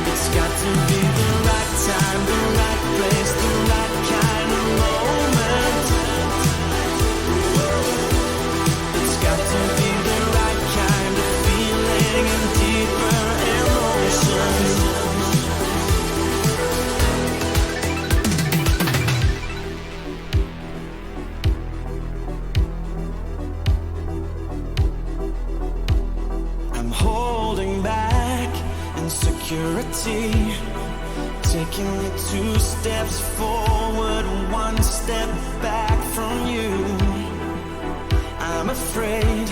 It's got to be the right time, the right insecurity, taking me 2 steps forward, 1 step back from you. I'm afraid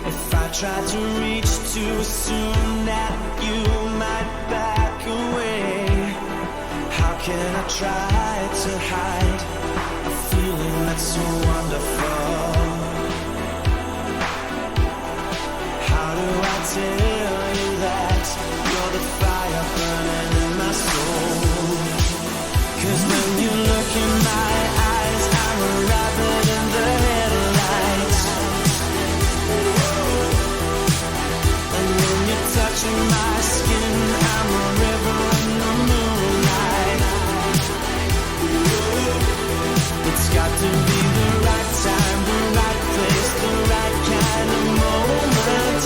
if I try to reach too soon that you might back away. How can I try to hide a feeling that's so wonderful? How do I tell you that you're the fire burning in my soul? 'Cause when you look in my eyes, I'm a rabbit in the headlights. And when you're touching my skin, I'm a river in the moonlight. It's got to be the right time, the right place, the right kind of moment.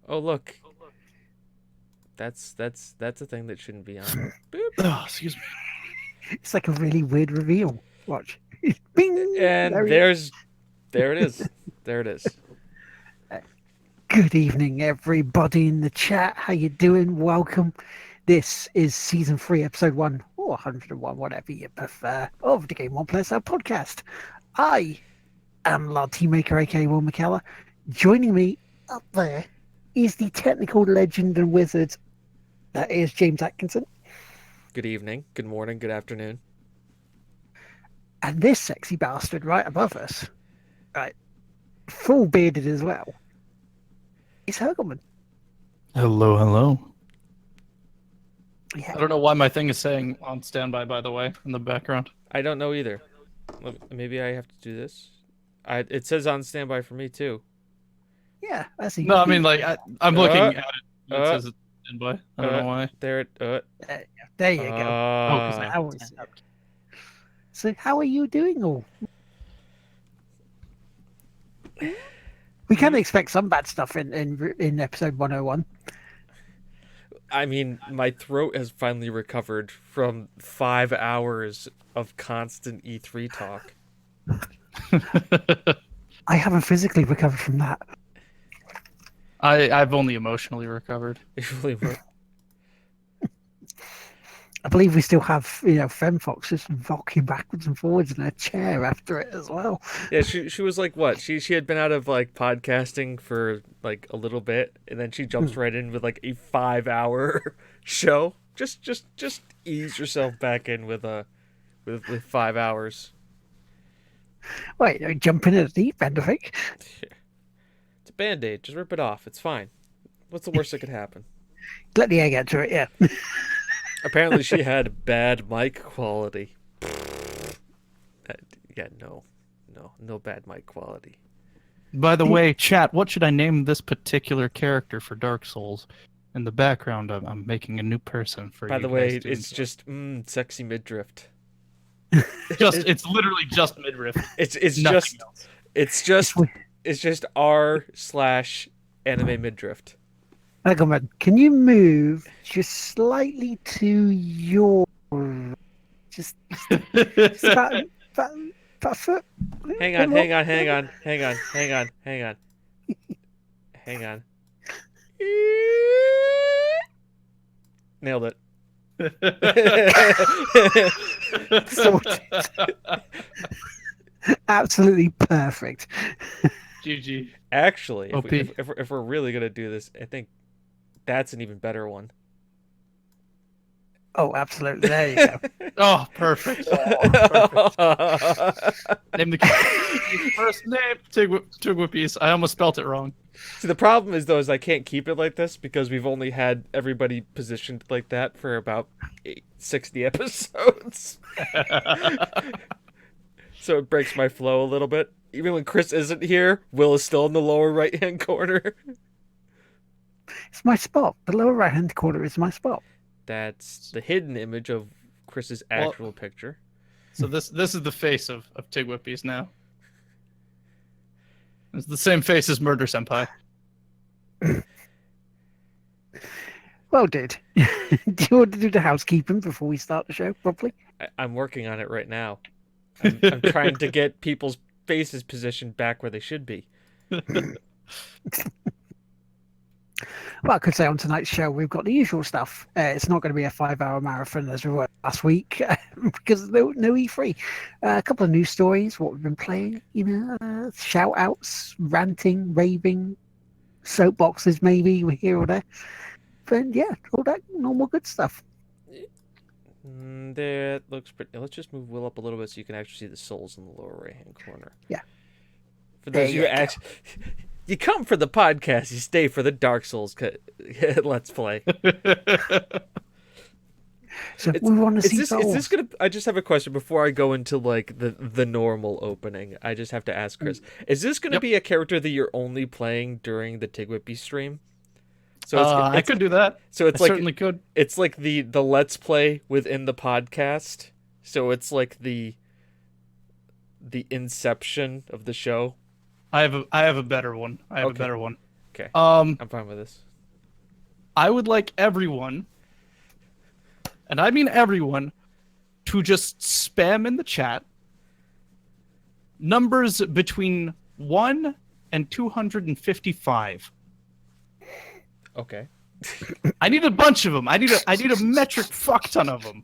Oh, look. That's a thing that shouldn't be on. Boop. Oh, excuse me. It's like a really weird reveal. Watch. Bing! And There he there it is. There it is. is. Good evening, everybody in the chat. How you doing? Welcome. This is season 3, episode 1, or 101, whatever you prefer, of the Game One Plus Out podcast. I am Lord Teammaker, aka Will McKellar. Joining me up there is the technical legend and wizard that is James Atkinson. Good evening, good morning, good afternoon. And this sexy bastard right above us, right, full bearded as well, is Hergelman. Hello, hello. Yeah. I don't know why my thing is saying on standby, by the way, in the background. I don't know either. Maybe I have to do this. It says on standby for me too. Yeah, that's No, I mean, like, I'm looking at it. It says it's standby. I don't know why. There it. There you go. Oh, because I How is it? So, how are you doing all? We can expect some bad stuff in episode 101. I mean, my throat has finally recovered from 5 hours of constant E3 talk. I haven't physically recovered from that. I've only emotionally recovered. It really was. I believe we still have, FemFox just rocking backwards and forwards in her chair after it as well. Yeah, she was like, what? She had been out of like podcasting for like a little bit, and then she jumps right in with like a 5-hour show. Just ease yourself back in with 5 hours. Wait, don't jump in at the deep end, I think. It's a Band-Aid. Just rip it off. It's fine. What's the worst that could happen? Let the air get to it, yeah. Apparently she had bad mic quality. Yeah, no bad mic quality. By the way, chat, what should I name this particular character for Dark Souls? In the background, I'm making a new person for By you the way, guys to it's enjoy. just sexy midriff. It's literally just midriff. It's just r/anime midriff. Eggelman, can you move just slightly to your... Just about a foot? Hang on. Nailed it. Sorted. Absolutely perfect. GG. Actually, OP. if we're really gonna do this, I think that's an even better one. Oh, absolutely. There you go. Oh, perfect. Name the character. First name, Tigwhippies. I almost spelt it wrong. See, the problem is, though, is I can't keep it like this because we've only had everybody positioned like that for about 60 episodes. So it breaks my flow a little bit. Even when Chris isn't here, Will is still in the lower right-hand corner. It's my spot. The lower right-hand corner is my spot. That's the hidden image of Chris's actual picture. So this is the face of Tigwhippies now. It's the same face as Murder Senpai. Well, dude. Do you want to do the housekeeping before we start the show properly? I'm working on it right now. I'm trying to get people's faces positioned back where they should be. Well, I could say on tonight's show we've got the usual stuff. It's not going to be a 5-hour marathon as we were last week because no E3. A couple of news stories, what we've been playing, shout outs, ranting, raving, soapboxes maybe here or there. But yeah, all that normal good stuff. That looks pretty. Let's just move Will up a little bit so you can actually see the souls in the lower right-hand corner. Yeah. For those of you actually, you come for the podcast, you stay for the Dark Souls Let's Play. So we want to see is this gonna? I just have a question before I go into like the normal opening. I just have to ask Chris: is this gonna be a character that you're only playing during the Tigwhippy stream? So I could do that. So it's I like certainly could. It's like the Let's Play within the podcast. So it's like the inception of the show. I have a better one. I have a better one. Okay. Um, I'm fine with this. I would like everyone, and I mean everyone, to just spam in the chat numbers between 1 and 255. Okay. I need a bunch of them. I need a metric fuck ton of them.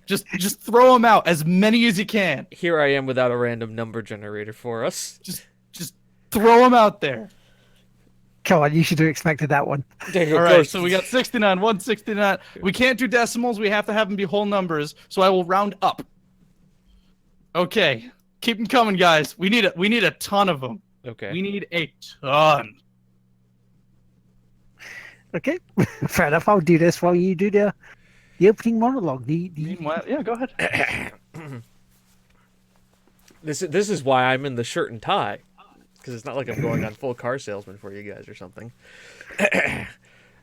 Just throw them out, as many as you can. Here I am without a random number generator for us. Just throw them out there. Come on, you should have expected that one. There you All go. right, so we got 69, 169. We can't do decimals. We have to have them be whole numbers. So I will round up. Okay, keep them coming, guys. We need a ton of them. Okay. We need a ton. Okay, fair enough. I'll do this while you do the opening monologue. Meanwhile, yeah, go ahead. This is why I'm in the shirt and tie, because it's not like I'm going on full car salesman for you guys or something.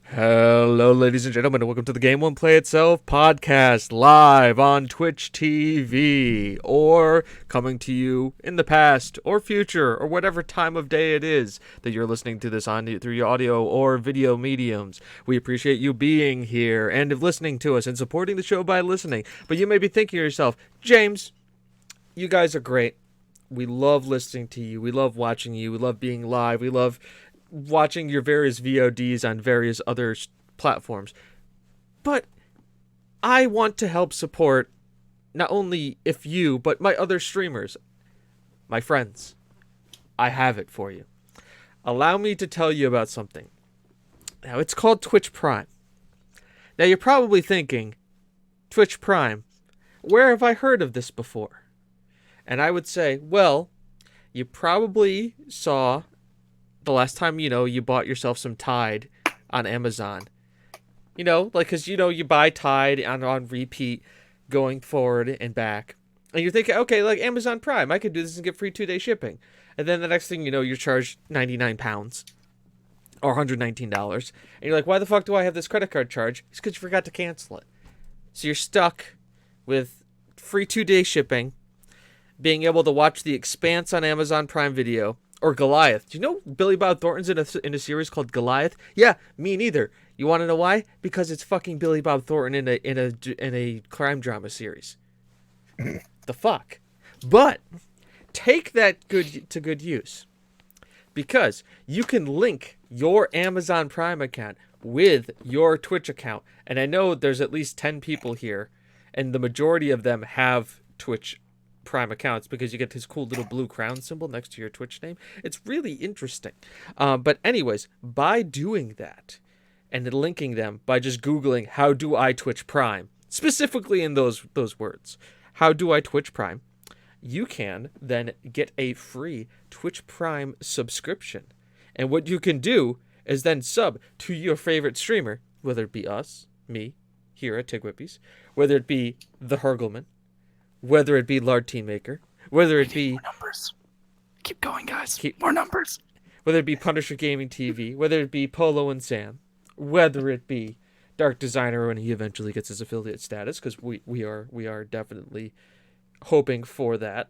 Hello, ladies and gentlemen, and welcome to the Game One Play Itself podcast, live on Twitch TV, or coming to you in the past or future, or whatever time of day it is that you're listening to this on through your audio or video mediums. We appreciate you being here and listening to us and supporting the show by listening. But you may be thinking to yourself, James, you guys are great. We love listening to you. We love watching you. We love being live. We love watching your various VODs on various other platforms. But I want to help support not only if you, but my other streamers, my friends. I have it for you. Allow me to tell you about something. Now, it's called Twitch Prime. Now, you're probably thinking, Twitch Prime, where have I heard of this before? And I would say, well, you probably saw the last time, you bought yourself some Tide on Amazon. Because, you buy Tide on repeat going forward and back. And you're thinking, okay, like Amazon Prime, I could do this and get free 2-day shipping. And then the next thing you know, you're charged £99 or $119. And you're like, why the fuck do I have this credit card charge? It's because you forgot to cancel it. So you're stuck with free 2-day shipping, being able to watch The Expanse on Amazon Prime Video, or Goliath. Do you know Billy Bob Thornton's in a series called Goliath? Yeah, me neither. You want to know why? Because it's fucking Billy Bob Thornton in a crime drama series. The fuck? But take that to good use, because you can link your Amazon Prime account with your Twitch account. And I know there's at least 10 people here, and the majority of them have Twitch Prime accounts, because you get this cool little blue crown symbol next to your Twitch name. It's really interesting. But anyways, by doing that and then linking them by just Googling, how do I Twitch Prime, specifically in those words, how do I Twitch Prime, you can then get a free Twitch Prime subscription. And what you can do is then sub to your favorite streamer, whether it be us, me, here at Tigwhippies, whether it be the Hergelman, whether it be Lard Team Maker, whether it be... More numbers. Keep going, guys. More numbers. Whether it be Punisher Gaming TV, whether it be Polo and Sam, whether it be Dark Designer when he eventually gets his affiliate status, because we are definitely hoping for that.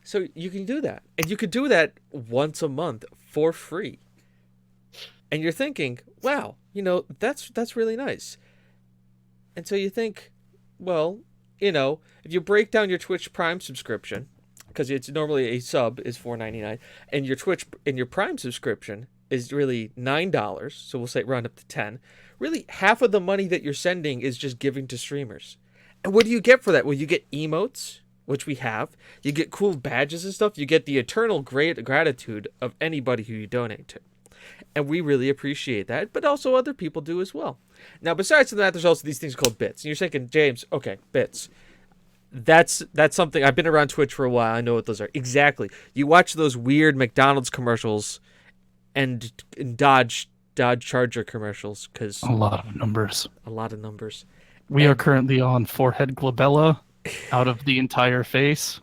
So you can do that. And you could do that once a month for free. And you're thinking, wow, that's really nice. And so you think, well, if you break down your Twitch Prime subscription, because it's normally a sub is $4.99, and your Prime subscription is really $9, so we'll say round up to 10. Really, half of the money that you're sending is just giving to streamers. And what do you get for that? Well, you get emotes, which we have. You get cool badges and stuff. You get the eternal great gratitude of anybody who you donate to. And we really appreciate that, but also other people do as well. Now, besides that, there's also these things called bits. And you're thinking, James, okay, bits. That's something. I've been around Twitch for a while. I know what those are. Exactly. You watch those weird McDonald's commercials and Dodge Charger commercials, because A lot of numbers. a lot of numbers. We are currently on forehead glabella out of the entire face.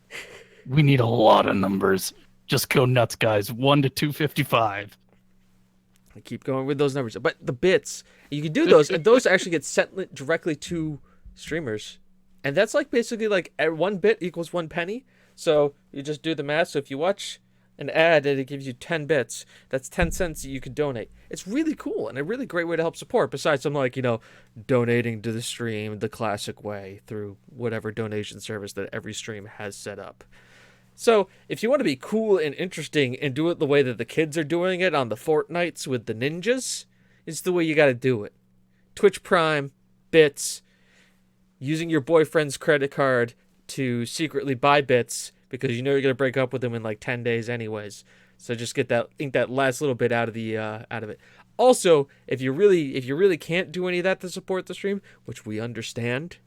We need a lot of numbers. Just go nuts, guys. 1 to 255. I keep going with those numbers. But the bits, you can do those, and those actually get sent directly to streamers. And that's like basically like 1 bit equals 1 penny. So you just do the math. So if you watch an ad and it gives you 10 bits. That's 10 cents that you could donate. It's really cool and a really great way to help support, besides some like, donating to the stream the classic way through whatever donation service that every stream has set up. So if you want to be cool and interesting and do it the way that the kids are doing it on the Fortnites with the ninjas, it's the way you got to do it. Twitch Prime, bits, using your boyfriend's credit card to secretly buy bits because you're going to break up with him in like 10 days anyways. So just get that last little bit out of it. Also, if you really can't do any of that to support the stream, which we understand,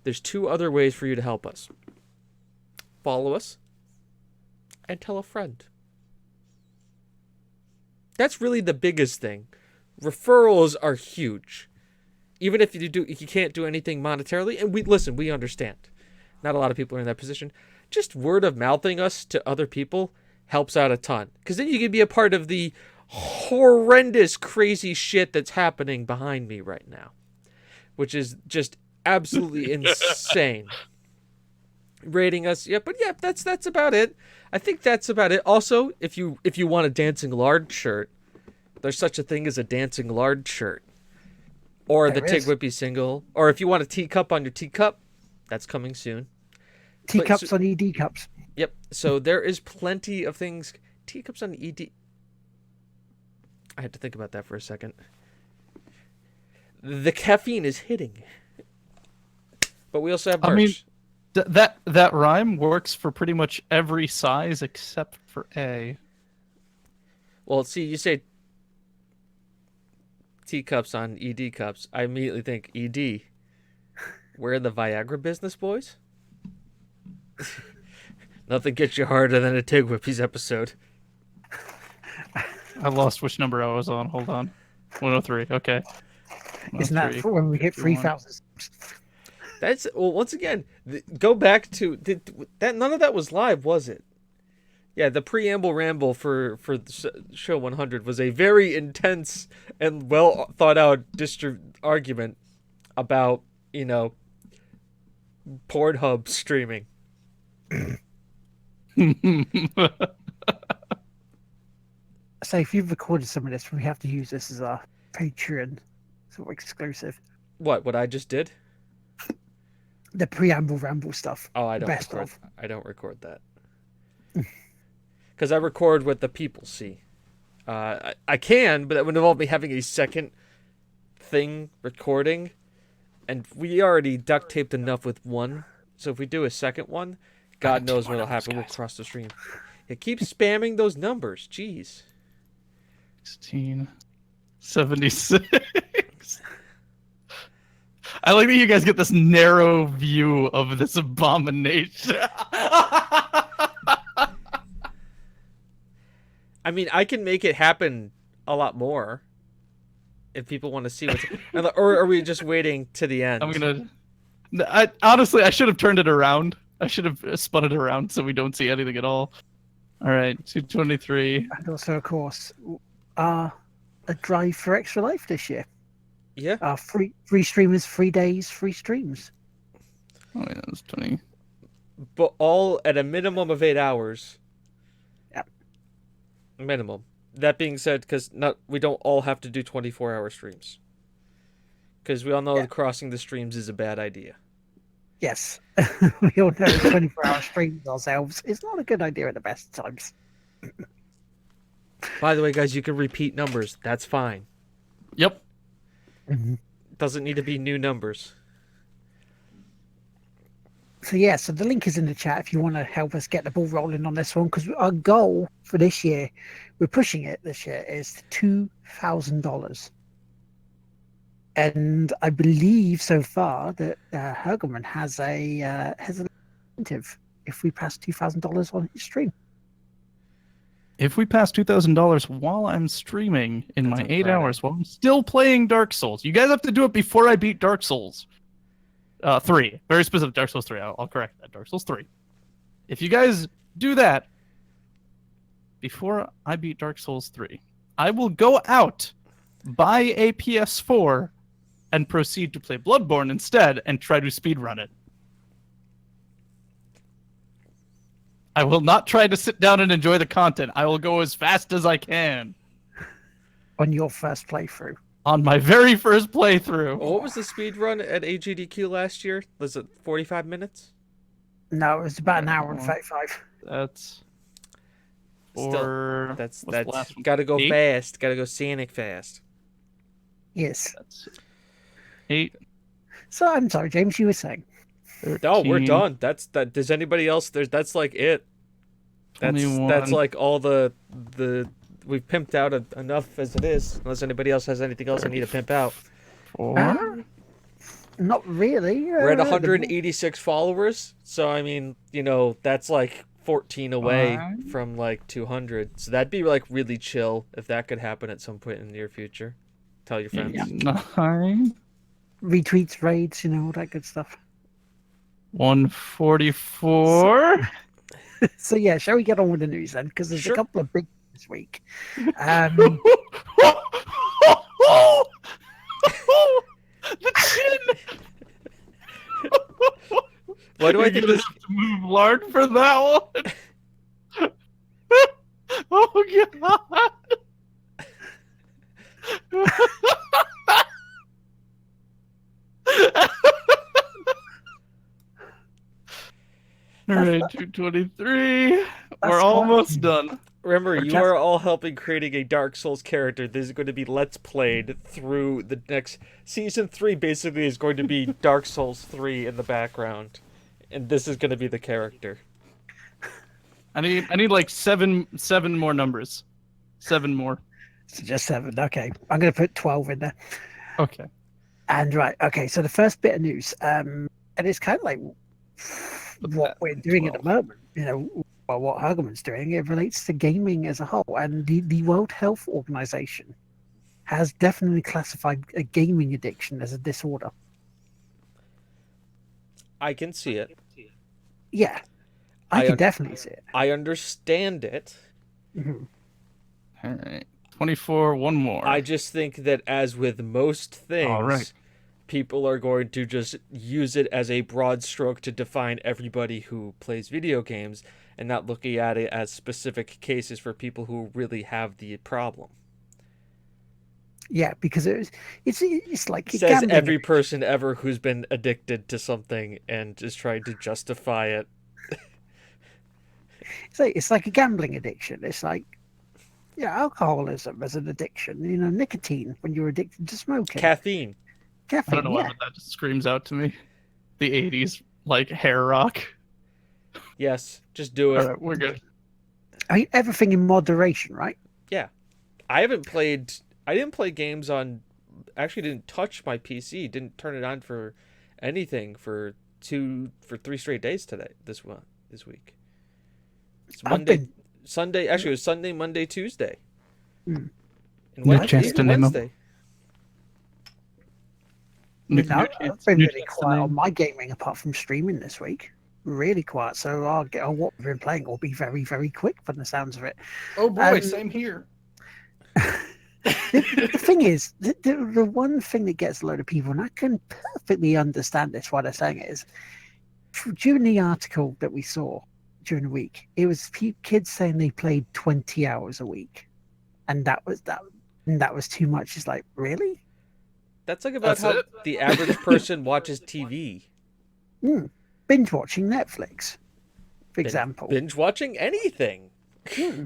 there's 2 other ways for you to help us. Follow us and tell a friend. That's really the biggest thing. Referrals are huge. Even if you can't do anything monetarily, and we understand. Not a lot of people are in that position. Just word of mouthing us to other people helps out a ton. Because then you can be a part of the horrendous, crazy shit that's happening behind me right now. Which is just absolutely insane. Rating us, that's about it. I think that's about it. Also, if you want a Dancing Lard shirt, there's such a thing as a Dancing Lard shirt. Or the Tig Whippy single. Or if you want a teacup on your teacup, that's coming soon. Teacups on ED cups. Yep. So there is plenty of things. Teacups on ED. I had to think about that for a second. The caffeine is hitting. But we also have merch. I mean, that rhyme works for pretty much every size except for A. Well, see, you say teacups on ED cups. I immediately think ED. We're in the Viagra business, boys. Nothing gets you harder than a Tig Whippies episode. I lost which number I was on. Hold on. 103. Okay. Isn't that for when we hit 3,000? That's once again. Go back to that. None of that was live, was it? Yeah, the preamble ramble for the show 100 was a very intense and well thought out argument about Pornhub streaming. So if you've recorded some of this, we have to use this as our Patreon sort of exclusive. What I just did? The preamble ramble stuff. Oh, I don't record that. Because I record what the people see. I can, but that would involve me having a second thing recording, and we already duct taped enough with one. So if we do a second one, God knows what'll happen. We'll cross the stream. Yeah, keep spamming those numbers. Jeez. 1676. I like that you guys get this narrow view of this abomination. I mean, I can make it happen a lot more if people want to see what's... Or are we just waiting to the end? Honestly, I should have turned it around. I should have spun it around so we don't see anything at all. All right, 223. And also, of course, a drive for extra life this year. Yeah. Free streamers, 3 days, free streams. Oh, yeah, that's 20. But all at a minimum of 8 hours. Yep. Minimum. That being said, because we don't all have to do 24-hour streams. Because we all know that crossing the streams is a bad idea. Yes. We all know 24-hour streams ourselves is not a good idea at the best times. By the way, guys, you can repeat numbers. That's fine. Yep. Mm-hmm. Doesn't need to be new numbers. So the link is in the chat if you want to help us get the ball rolling on this one, because our goal for this year, we're pushing it this year, is $2,000. And I believe so far that Hergelman has an incentive if we pass $2,000 on his stream. If we pass $2,000 while I'm streaming in That's my on 8 Friday. hours while I'm still playing Dark Souls, you guys have to do it before I beat Dark Souls 3. Very specific, Dark Souls 3. I'll correct that. Dark Souls 3. If you guys do that before I beat Dark Souls 3, I will go out, buy a PS4, and proceed to play Bloodborne instead and try to speedrun it. I will not try to sit down and enjoy the content. I will go as fast as I can On your first playthrough. on my very first playthrough. Well, what was the speed run at AGDQ last year? Was it 45 minutes? No, it was about an hour and 35. That's Still, for That's what's the last one? gotta go 8? fast. Gotta go Sonic fast. Yes. That's 8. So I'm sorry, James, you were saying. No, we're 13, done. That. Does anybody else? That's like it. That's 21. like all the we've pimped out enough as it is. Unless anybody else has anything else I need to pimp out. 4. Not really. We're at 186 followers, so I mean, that's like 14 away Fine. from like 200. So that'd be like really chill if that could happen at some point in the near future. Tell your friends. 9. Retweets, raids, all that good stuff. 144. So yeah, shall we get on with the news then? Because there's Sure. a couple of big this week. The chin. Why do I You're think gonna this? have to move large for that one? Oh god. All right, 223. We're quite- almost done. Remember, you Just- are all helping creating a Dark Souls character. This is going to be Let's Played through the next season 3. Basically, is going to be Dark Souls 3 in the background, and this is going to be the character. I need like seven more numbers. 7 more. So just 7. Okay, I'm going to put 12 in there. Okay. And right, okay. So the first bit of news, and it's kind of like what we're doing at the moment. Well, what Hagerman's doing. It relates to gaming as a whole, and the World Health Organization has definitely classified a gaming addiction as a disorder. I can see it. Yeah, I I can un- definitely see it. I understand it. Mhm. All right. 24. One more. I just think that, as with most things, All right. people are going to just use it as a broad stroke to define everybody who plays video games, and not looking at it as specific cases for people who really have the problem. Yeah, because it's like Says gambling. every person ever who's been addicted to something and is trying to justify it. It's like a gambling addiction. It's like alcoholism as an addiction. Nicotine when you're addicted to smoking. Caffeine. I Caffeine. don't know why, Yeah. but that just screams out to me. The 80s, like hair rock. Yes, just do it. All right, we're good. I mean, everything in moderation, right? I didn't play games on. Actually, didn't touch my PC. Didn't turn it on for anything for 3 straight days this week. It's I've Monday, been- Sunday. Actually, it was Sunday, Monday, Tuesday, Hmm. and No Wednesday. chance even to name 'em. Wednesday. New I've chance- been new really chance to quiet name. on my gaming apart from streaming this week. Really quiet. So what we've been playing will be very, very quick from the sounds of it. Oh boy, Um, same here. The thing is, the one thing that gets a load of people, and I can perfectly understand this, why they're saying it is, during the article that we saw during the week, it was kids saying they played 20 hours a week, and that was too much. It's like, really? That's like about That's how it? the average person watches TV. Binge watching Netflix, for example. Binge watching anything. Hmm.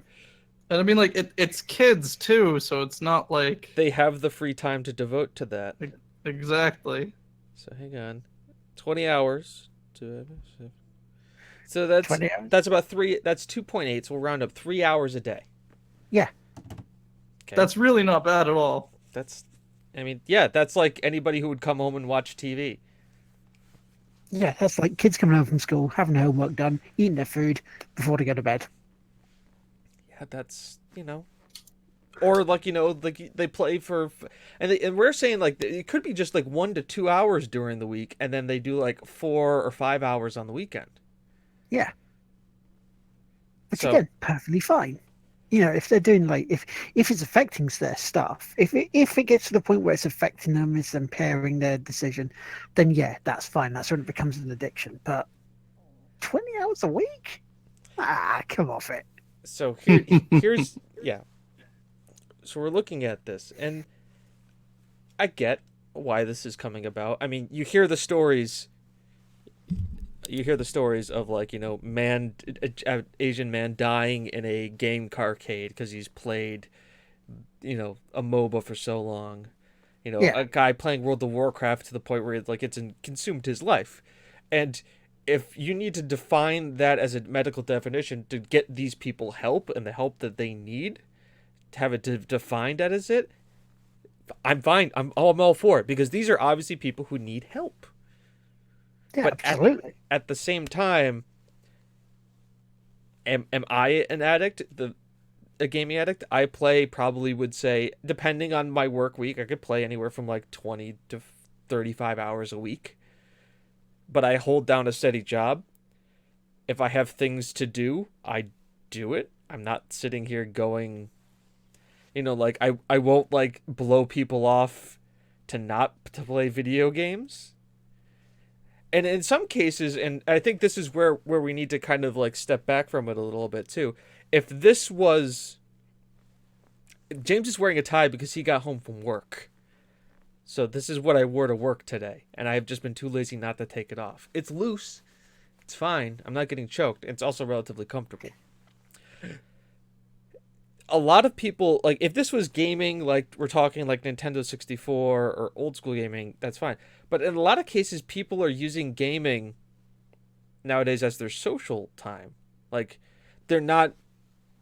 And I mean, like it's kids too, so it's not like They have the free time to devote to that. exactly. So hang on, 20 hours. So that's 20 hours? that's about 3. That's 2.8. So we'll round up 3 hours a day. Yeah. Okay. That's really not bad at all. I mean, yeah, that's like anybody who would come home and watch TV. Yeah, that's like kids coming home from school, having their homework done, eating their food before they go to bed. Yeah, that's or like they play for, and we're saying like it could be just like 1 to 2 hours during the week, and then they do like 4 or 5 hours on the weekend. Yeah. Which So- again, perfectly fine. If they're doing like if it's affecting their stuff, if it gets to the point where it's affecting them, it's impairing their decision, then yeah, that's fine. That's when it becomes an addiction. But 20 hours a week? Ah, come off it. So here's yeah. So we're looking at this, and I get why this is coming about. I mean, you hear the stories. You hear the stories of like a Asian man dying in a game carcade because he's played a MOBA for so long. Yeah. A guy playing World of Warcraft to the point where it's consumed his life, and if you need to define that as a medical definition to get these people help and the help that they need, to have it defined as it, I'm fine. I'm all for it because these are obviously people who need help. Yeah, But absolutely. at the same time, am I an addict? A gaming addict? I probably would say, depending on my work week, I could play anywhere from like 20 to 35 hours a week. But I hold down a steady job. If I have things to do, I do it. I'm not sitting here going, like I won't like blow people off to play video games. And in some cases, and I think this is where we need to kind of like step back from it a little bit too. If this was James is wearing a tie because he got home from work. So this is what I wore to work today, and I have just been too lazy not to take it off. It's loose. It's fine. I'm not getting choked. It's also relatively comfortable. A lot of people, like, if this was gaming, like, we're talking like Nintendo 64 or old school gaming, that's fine. But in a lot of cases, people are using gaming nowadays as their social time. Like, they're not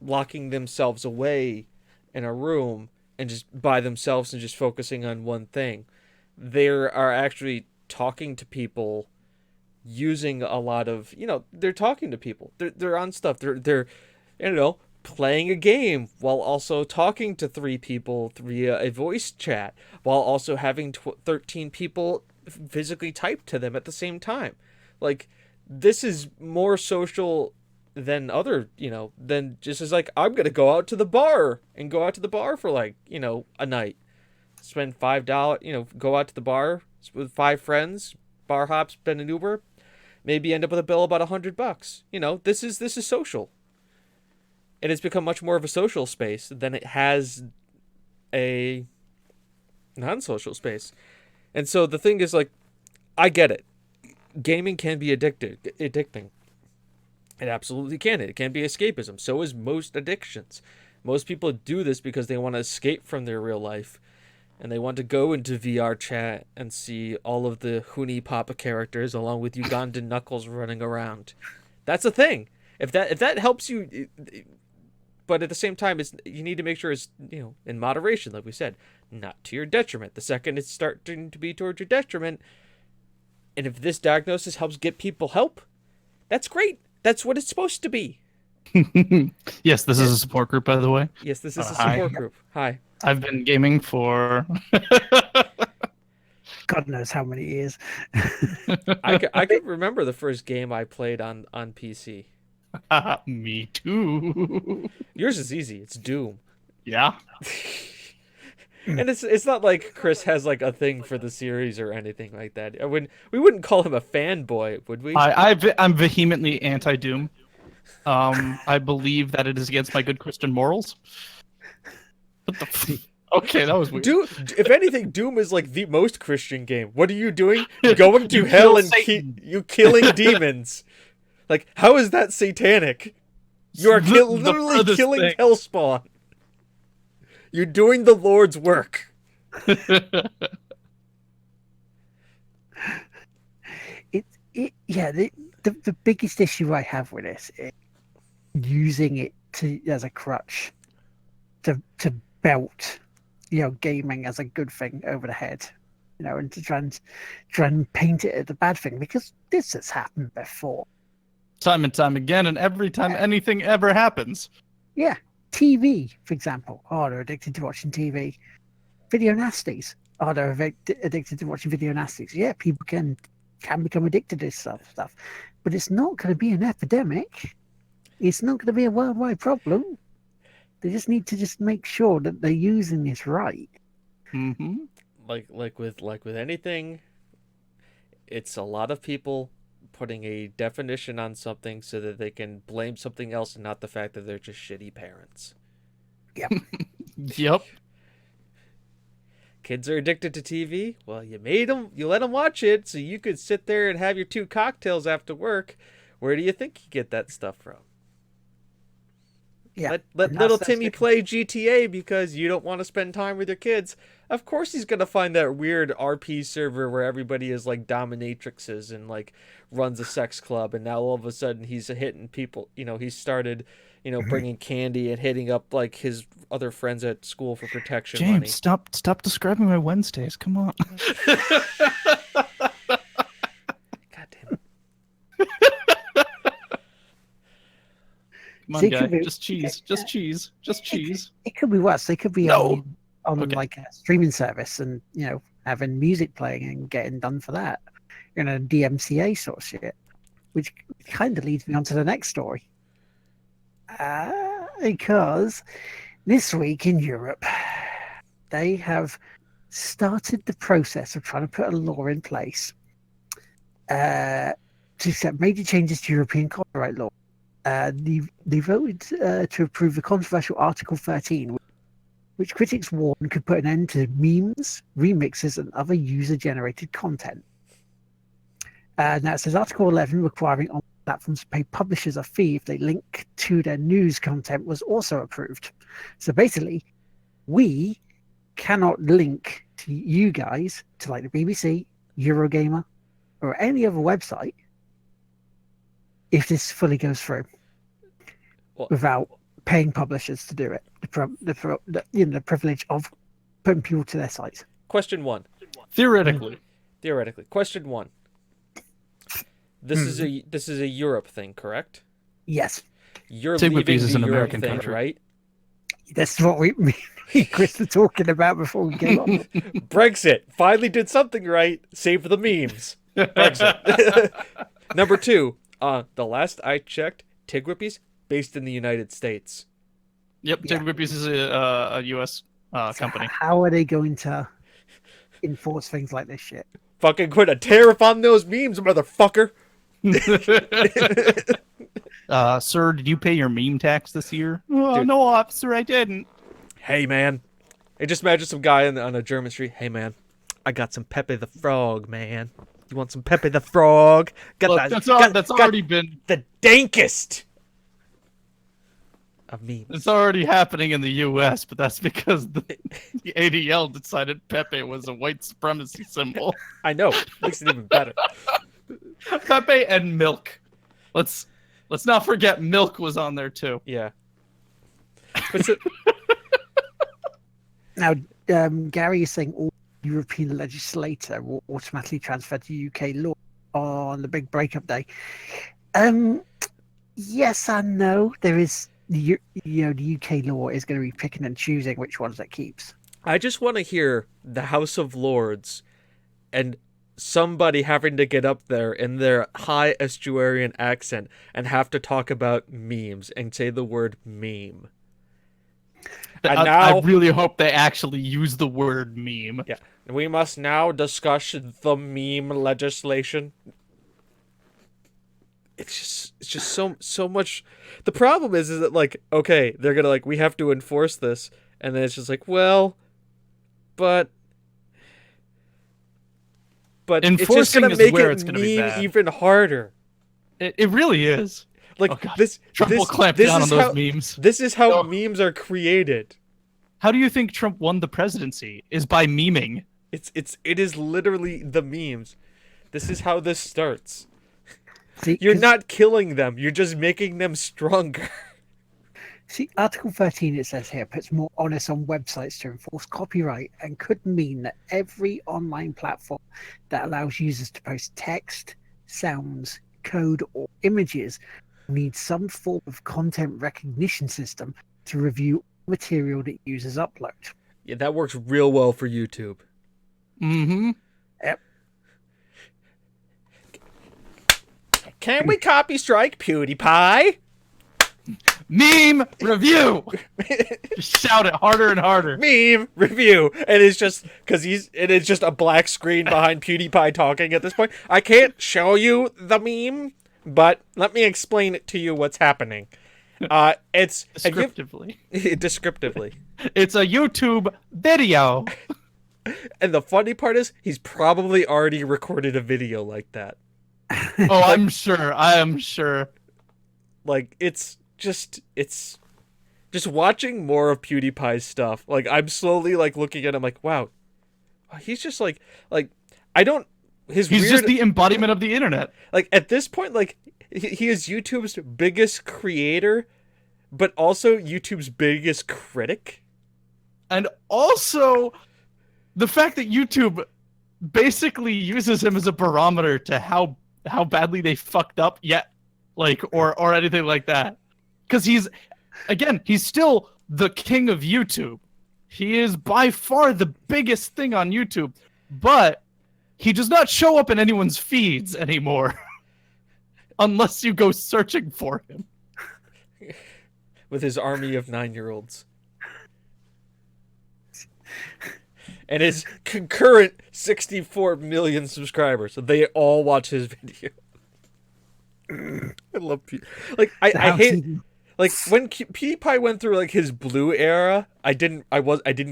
locking themselves away in a room and just by themselves and just focusing on one thing. They are actually talking to people using a lot of, they're talking to people. They're on stuff. They're playing a game while also talking to three people via a voice chat, while also having 13 people physically type to them at the same time. Like, this is more social than than just as like, I'm going to go out to the bar for like, a night. Spend $5, go out to the bar with 5 friends, bar hop, spend an Uber, maybe end up with a bill about $100. This is social. And it's become much more of a social space than it has a non-social space. And so the thing is, like, I get it. Gaming can be addicting. It absolutely can. It can be escapism. So is most addictions. Most people do this because they want to escape from their real life. And they want to go into VR chat and see all of the Huni Papa characters along with Ugandan Knuckles running around. That's a thing. If that helps you... But at the same time, you need to make sure it's, in moderation, like we said, not to your detriment. The second it's starting to be towards your detriment, and if this diagnosis helps get people help, that's great. That's what it's supposed to be. Yes, this is a support group, by the way. Yes, this is a Hi. support group. Hi. I've been gaming for... God knows how many years. I could remember the first game I played on PC. Me too. Yours is easy. It's Doom. Yeah. And it's not like Chris has like a thing for the series or anything like that. We wouldn't call him a fanboy, would we? I'm vehemently anti-Doom. I believe that it is against my good Christian morals. What the okay, that was weird. If anything, Doom is like the most Christian game. What are you doing? Going to You hell kill and Satan. you killing demons. Like, how is that satanic? You are literally furthest killing thing. Hellspawn. You're doing the Lord's work. The biggest issue I have with this is using it as a crutch to belt, gaming as a good thing over the head, and to try and paint it as a bad thing, because this has happened before. Time and time again, and every time anything ever happens. Yeah, TV, for example. Oh, they're addicted to watching TV. Video nasties. Oh, they're addicted to watching video nasties. Yeah, people can become addicted to this stuff. But it's not going to be an epidemic. It's not going to be a worldwide problem. They just need to make sure that they're using this right. Mm-hmm. Like with anything, it's a lot of people putting a definition on something so that they can blame something else and not the fact that they're just shitty parents. Yep. Yep. Kids are addicted to TV. Well, you let them watch it so you could sit there and have your 2 cocktails after work. Where do you think you get that stuff from? Yeah. Let And little that's Timmy the- play GTA because you don't want to spend time with your kids. Of course he's going to find that weird RP server where everybody is like dominatrixes and like runs a sex club, and now all of a sudden he's hitting people. He's started, bringing candy and hitting up like his other friends at school for protection James, money. stop describing my Wednesdays. Come on. God damn it. Come on, See, it guy. could be- Just cheese. Just cheese. Just cheese. It could be worse. They could be No. on Okay. like a streaming service and having music playing and getting done for that, DMCA sort of shit, which kind of leads me on to the next story. Because this week in Europe, they have started the process of trying to put a law in place to set major changes to European copyright law. They voted to approve the controversial Article 13, which critics warn could put an end to memes, remixes, and other user-generated content. Now it says Article 11 requiring on platforms to pay publishers a fee if they link to their news content was also approved. So basically, we cannot link to you guys to like the BBC, Eurogamer, or any other website if this fully goes through Well- without paying publishers to do it. The privilege of putting people to their sites. Question 1. Theoretically. Question 1. This is a Europe thing, correct? Yes, You're Tigwit leaving Bees is the an Europe American thing, country. right? that's what me and Chris were talking about before we came on. Brexit finally did something right. Save the memes. Brexit. Number 2. The last I checked, Tigwippies based in the United States. Yep. Yeah. Tigwit Bees is a U.S. company. How are they going to enforce things like this shit? Fucking put a tariff on those memes, motherfucker. Sir, did you pay your meme tax this year? Oh, Dude. no, officer, I didn't. Hey, man. I just imagine some guy on a German street. Hey, man. I got some Pepe the Frog, man. You want some Pepe the Frog? Got Look, that. that's got already been. the dankest of memes. It's already happening in the U.S., but that's because the ADL decided Pepe was a white supremacy symbol. I know. Makes it even better. Pepe and milk. Let's not forget milk was on there too. Yeah. But so, Now, Gary is saying all European legislator will automatically transfer to UK law on the big breakup day. Yes and no. There is, the UK law is going to be picking and choosing which ones it keeps. I just want to hear the House of Lords and somebody having to get up there in their high estuarian accent and have to talk about memes and say the word meme. And I now, really hope they actually use the word meme. yeah, we must now discuss the meme legislation. It's just so much. The problem is that like, okay, they're gonna like, we have to enforce this, and then it's just like, well, but it's just Enforcing gonna is make where it it's gonna be meme bad. even harder. It really is. Like Oh, God. this, Trump this, will clamp this down is on those how, memes. This is how No. memes are created. How do you think Trump won the presidency? Is by meming. It is literally the memes. This is how this starts. See, You're 'cause- not killing them. You're just making them stronger. See, Article 13, it says here, puts more onus on websites to enforce copyright and could mean that every online platform that allows users to post text, sounds, code, or images needs some form of content recognition system to review material that users upload. Yeah, that works real well for YouTube. Mm-hmm. Can we copy strike PewDiePie? Meme review. Just shout it harder and harder. Meme review, and it's just because it is just a black screen behind PewDiePie talking at this point. I can't show you the meme, but let me explain it to you what's happening. It's Descriptively. descriptively. It's a YouTube video. And the funny part is, he's probably already recorded a video like that. Oh, I'm sure. I am sure. Like, it's just watching more of PewDiePie's stuff. Like, I'm slowly, like, looking at him like, wow, he's just, like, I don't, He's weird, just the embodiment of the internet. like, at this point, like, he is YouTube's biggest creator, but also YouTube's biggest critic. And also, the fact that YouTube basically uses him as a barometer to how badly they fucked up yet, like, or anything like that. Because he's still the king of YouTube. He is by far the biggest thing on YouTube, but he does not show up in anyone's feeds anymore. Unless you go searching for him. With his army of 9-year-olds. And his concurrent 64 million subscribers. So they all watch his video. I love like I hate like when PewDiePie went through like his blue era, I didn't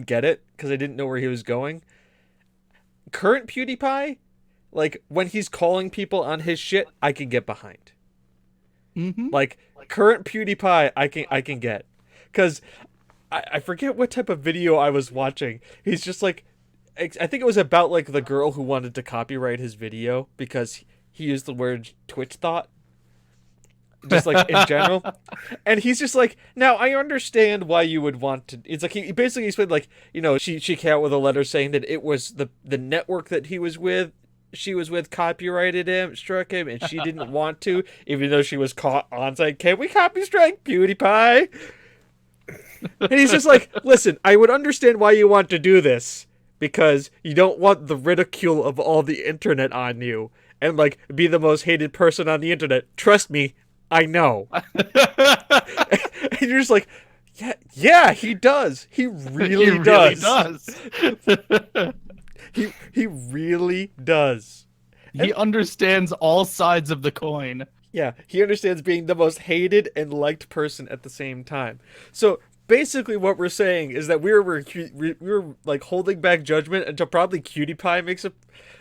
get it because I didn't know where he was going. Current PewDiePie, like when he's calling people on his shit, I can get behind. Mm-hmm. Like current PewDiePie, I can get, because I forget what type of video I was watching. He's just like, I think it was about like the girl who wanted to copyright his video because he used the word Twitch thought, just like in general. And he's just like, now I understand why you would want to. It's like he basically explained like, you know, she came out with a letter saying that it was the network that she was with copyrighted him, struck him, and she didn't want to, even though she was caught on site. Can we copy strike PewDiePie? And he's just like, listen, I would understand why you want to do this, because you don't want the ridicule of all the internet on you and like be the most hated person on the internet. Trust me, I know. And you're just like, yeah, he does. He really does. He really does. He understands all sides of the coin. Yeah, he understands being the most hated and liked person at the same time. So basically what we're saying is that we're like holding back judgment until probably PewDiePie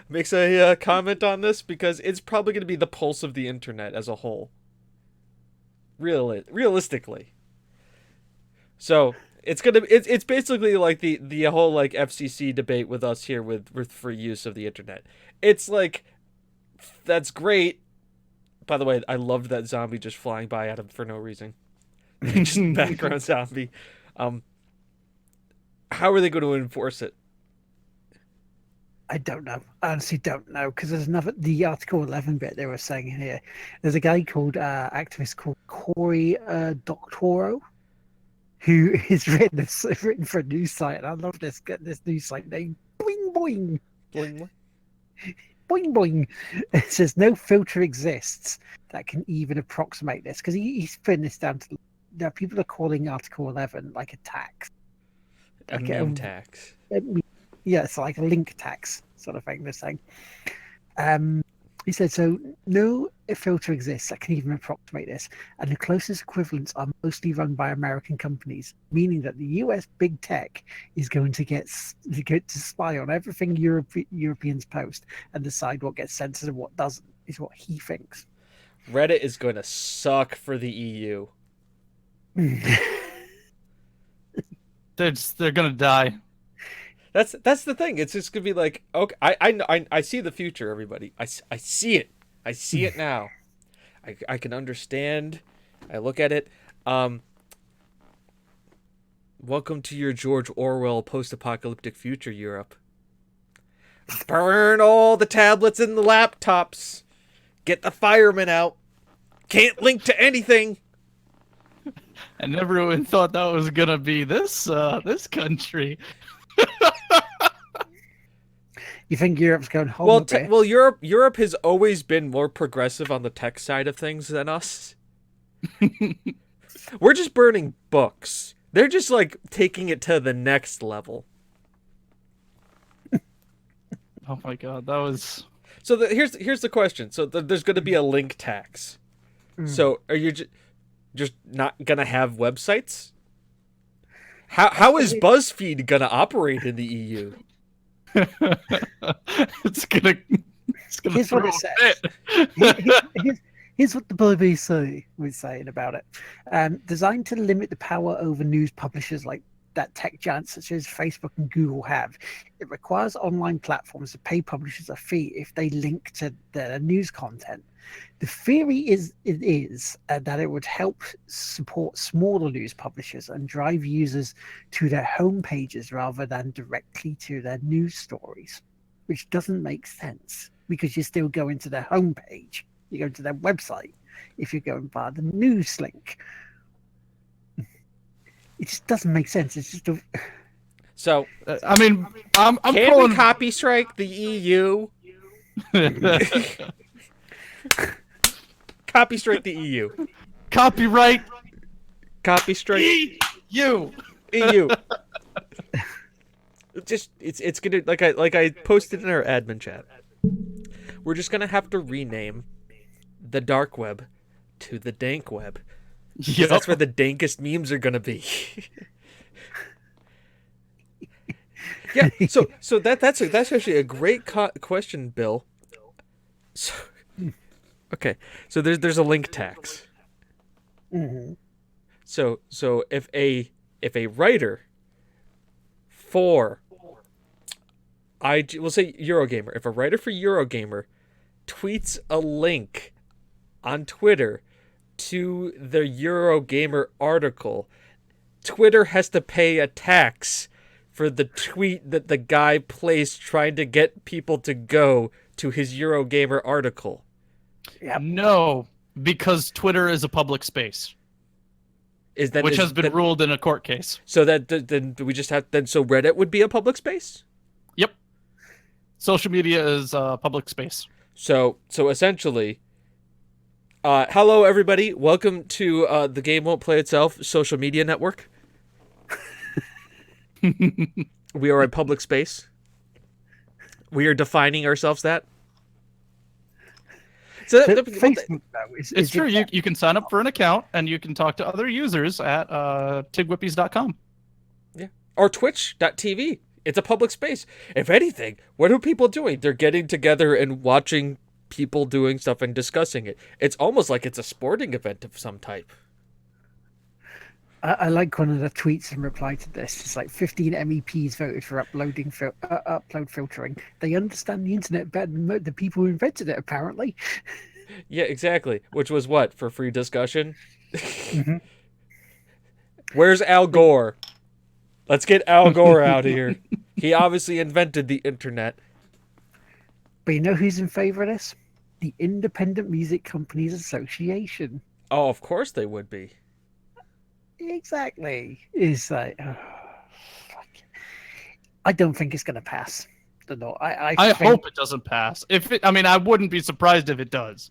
makes a comment on this, because it's probably going to be the pulse of the internet as a whole. Realistically. So it's basically like the whole like FCC debate with us here with for use of the internet. It's like, that's great. By the way, I loved that zombie just flying by at him for no reason. Just background zombie. How are they going to enforce it? I don't know. I honestly don't know, because there's the Article 11 bit they were saying here. There's a guy called activist called Cory Doctorow, who is written for a news site, and I love this news site name. Boing boing. Boing, Boing boing. It says no filter exists that can even approximate this, because he's putting this down to people are calling Article 11 like a tax. a meme tax. Yeah, it's like a link tax sort of thing they're saying. He said, so no filter exists that can even approximate this, and the closest equivalents are mostly run by American companies, meaning that the US big tech is going to get to spy on everything Europeans post and decide what gets censored and what doesn't, is what he thinks. Reddit is going to suck for the EU. They're gonna die. That's the thing. It's just gonna be like, okay, I see the future, everybody. I see it. I see it now. I can understand. I look at it. Welcome to your George Orwell post-apocalyptic future, Europe. Burn all the tablets and the laptops. Get the firemen out. Can't link to anything. And everyone thought that was gonna be this country. You think Europe's going home? Well, Europe has always been more progressive on the tech side of things than us. We're just burning books. They're just like taking it to the next level. Oh my god, that was. So here's the question. So there's going to be a link tax. So are you just not going to have websites? How is BuzzFeed going to operate in the EU? It's gonna Here's what throw it a says. fit. Here's what the BBC was saying about it. Designed to limit the power over news publishers like that tech giants such as Facebook and Google have, it requires online platforms to pay publishers a fee if they link to their news content. The theory is that it would help support smaller news publishers and drive users to their home pages rather than directly to their news stories, which doesn't make sense because you're still going to their homepage. You go to their website if you're going via the news link. It just doesn't make sense. It's just So I mean, I'm can calling. we copy strike the EU? Copy strike the EU. Copyright Copy strike you. EU. It's gonna like I posted in our admin chat. We're just gonna have to rename the dark web to the dank web. 'Cause Yep. that's where the dankest memes are gonna be. Yeah. So that's actually a great question, Bill. So, okay. So there's a link tax. Mhm. So if a writer for we'll say Eurogamer, if a writer for Eurogamer tweets a link on Twitter to the Eurogamer article, Twitter has to pay a tax for the tweet that the guy placed trying to get people to go to his Eurogamer article. No, because Twitter is a public space, which has been ruled in a court case. So then we just have so Reddit would be a public space? Yep. Social media is a public space. So essentially, hello everybody. Welcome to the Game Won't Play Itself social media network. We are a public space. We are defining ourselves that. So Facebook, though, It's true. You can sign up for an account and you can talk to other users at tigwhippies.com. yeah, or Twitch.tv. It's a public space. If anything, what are people doing? They're getting together and watching people doing stuff and discussing it. It's almost like it's a sporting event of some type. I like one of the tweets in reply to this. It's like 15 MEPs voted for upload filtering. They understand the internet better than the people who invented it, apparently. Yeah, exactly. Which was what? For free discussion? Where's Al Gore? Let's get Al Gore out of here. He obviously invented the internet. But you know who's in favor of this? The Independent Music Companies Association. Oh, of course they would be. Exactly. It's like, oh, fuck. I don't think it's going to pass. No, I think... hope it doesn't pass. I wouldn't be surprised if it does.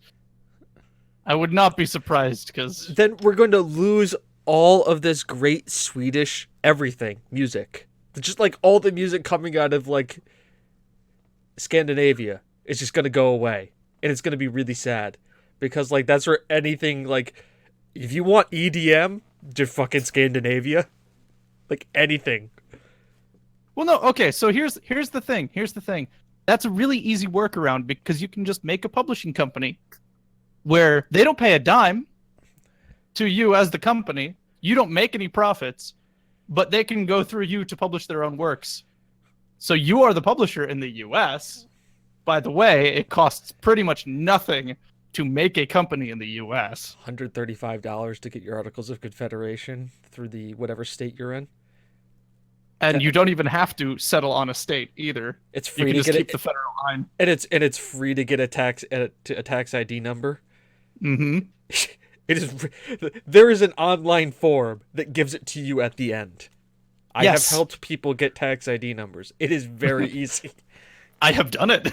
I would not be surprised because Then we're going to lose all of this great Swedish everything music. Just like all the music coming out of like Scandinavia is just going to go away. And it's going to be really sad because like that's where anything like if you want EDM, just fucking Scandinavia. Like anything. Well, no, okay. So here's the thing. Here's the thing. That's a really easy workaround because you can just make a publishing company where they don't pay a dime to you as the company. You don't make any profits, but they can go through you to publish their own works. So you are the publisher in the US. By the way, it costs pretty much nothing to make a company in the US. $135 to get your Articles of Confederation through the whatever state you're in. And you don't even have to settle on a state either. It's You free can to just get keep it, the federal line. and it's free to get a tax ID number. Mm-hmm. It is. There is an online form that gives it to you at the end. I Yes. have helped people get tax ID numbers. It is very easy. I have done it.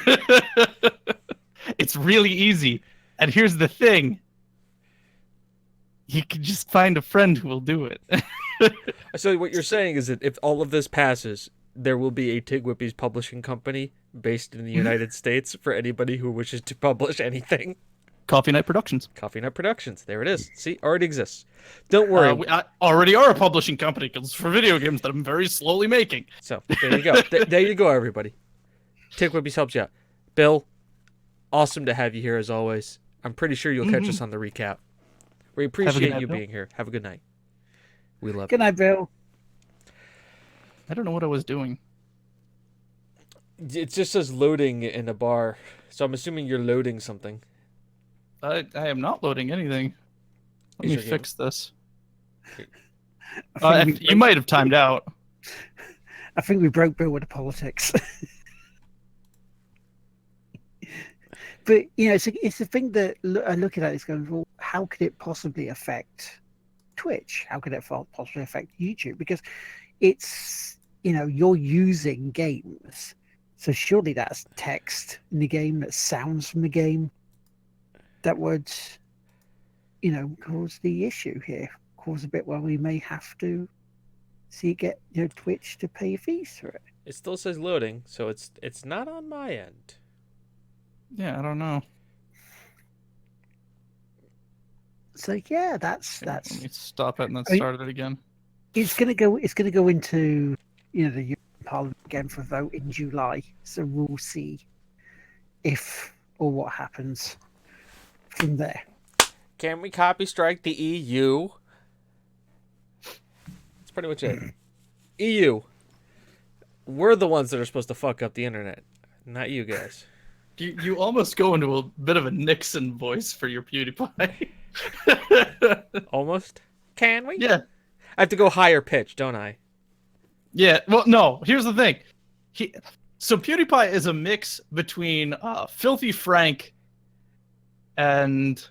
It's really easy. And here's the thing. You can just find a friend who will do it. So what you're saying is that if all of this passes, there will be a Tig Whippy's publishing company based in the United States for anybody who wishes to publish anything. Coffee Night Productions. Coffee Nut Productions. There it is. See, already exists. Don't worry. I already are a publishing company because for video games that I'm very slowly making. So there you go. There you go, everybody. Tig Whippy's helps you out. Bill, awesome to have you here as always. I'm pretty sure you'll catch us on the recap. We appreciate night, you Bill. being here. Have a good night. We love Good you. night, Bill. I don't know what I was doing. It just says loading in a bar, so I'm assuming you're loading something. I am not loading anything. Let Is me your game- fix this. I think, You might have timed out. I think we broke Bill with the politics. But it's the thing that I look at it is going, well, how could it possibly affect Twitch? How could it possibly affect YouTube? Because it's you're using games, so surely that's text in the game, that sounds from the game, that would cause the issue here, cause a bit where we may have to see get Twitch to pay fees for it. It still says loading, so it's not on my end. Yeah, I don't know. So yeah, that's Let me stop it and then I mean- start it again. it's gonna go into the European Parliament again for a vote in July. So we'll see if or what happens from there. Can we copy strike the EU? That's pretty much it. EU. We're the ones that are supposed to fuck up the internet, not you guys. You almost go into a bit of a Nixon voice for your PewDiePie. Almost. Can we? Yeah. I have to go higher pitch, don't I? Yeah. Well, no. Here's the thing. So PewDiePie is a mix between Filthy Frank and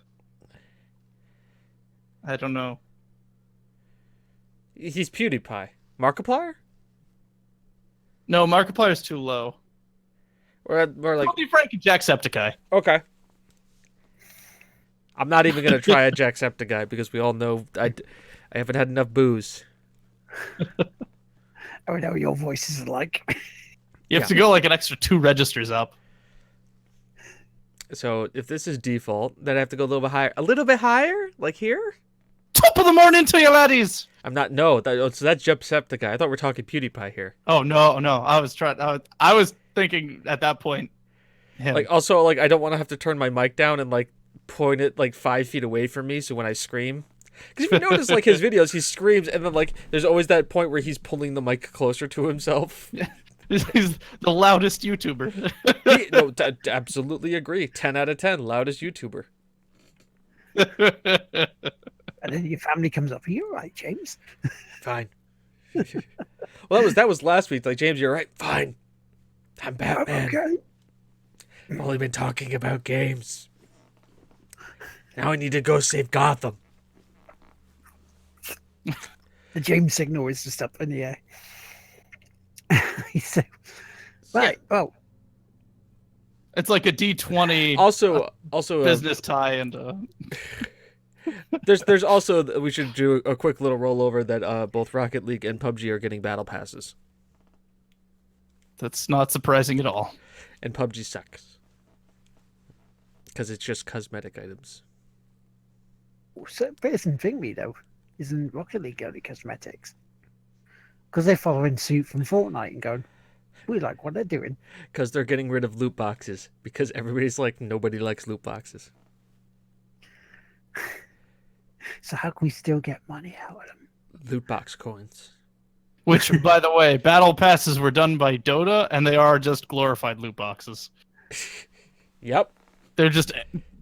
I don't know. He's PewDiePie. Markiplier? No, Markiplier's too low. Or like, Filthy Frank and Jacksepticeye. okay. I'm not even gonna try a Jacksepticeye because we all know I haven't had enough booze. I know what your voices are like. You have to go like an extra 2 registers up. So if this is default, then I have to go a little bit higher. A little bit higher? Like here? Top of the morning to you, laddies. I'm not. No, so that's Jacksepticeye. I thought we're talking PewDiePie here. Oh no. I was trying. I was thinking at that point. Him. Like also, like I don't want to have to turn my mic down and like point it like 5 feet away from me, so when I scream. Because if you notice, like his videos, he screams, and then like there's always that point where he's pulling the mic closer to himself. He's the loudest YouTuber. No, absolutely agree. 10 out of 10, loudest YouTuber. And then your family comes up. Are you all right, James? Fine. Well, that was last week. Like James, you're right. Fine. I'm Batman. Okay. I've only been talking about games. Now I need to go save Gotham. The James signal is just up in the air. So, right. Oh, It's like a D20 Also, business tie and there's also we should do a quick little rollover that both Rocket League and PUBG are getting battle passes, that's not surprising at all. and PUBG sucks because it's just cosmetic items. so, but isn't Thingy though? Isn't Rocket League only cosmetics? Because they're following suit from Fortnite and going, we like what they're doing. Because they're getting rid of loot boxes because everybody's like nobody likes loot boxes. So how can we still get money out of them? Loot box coins. Which, by the way, battle passes were done by Dota, and they are just glorified loot boxes. Yep. They're just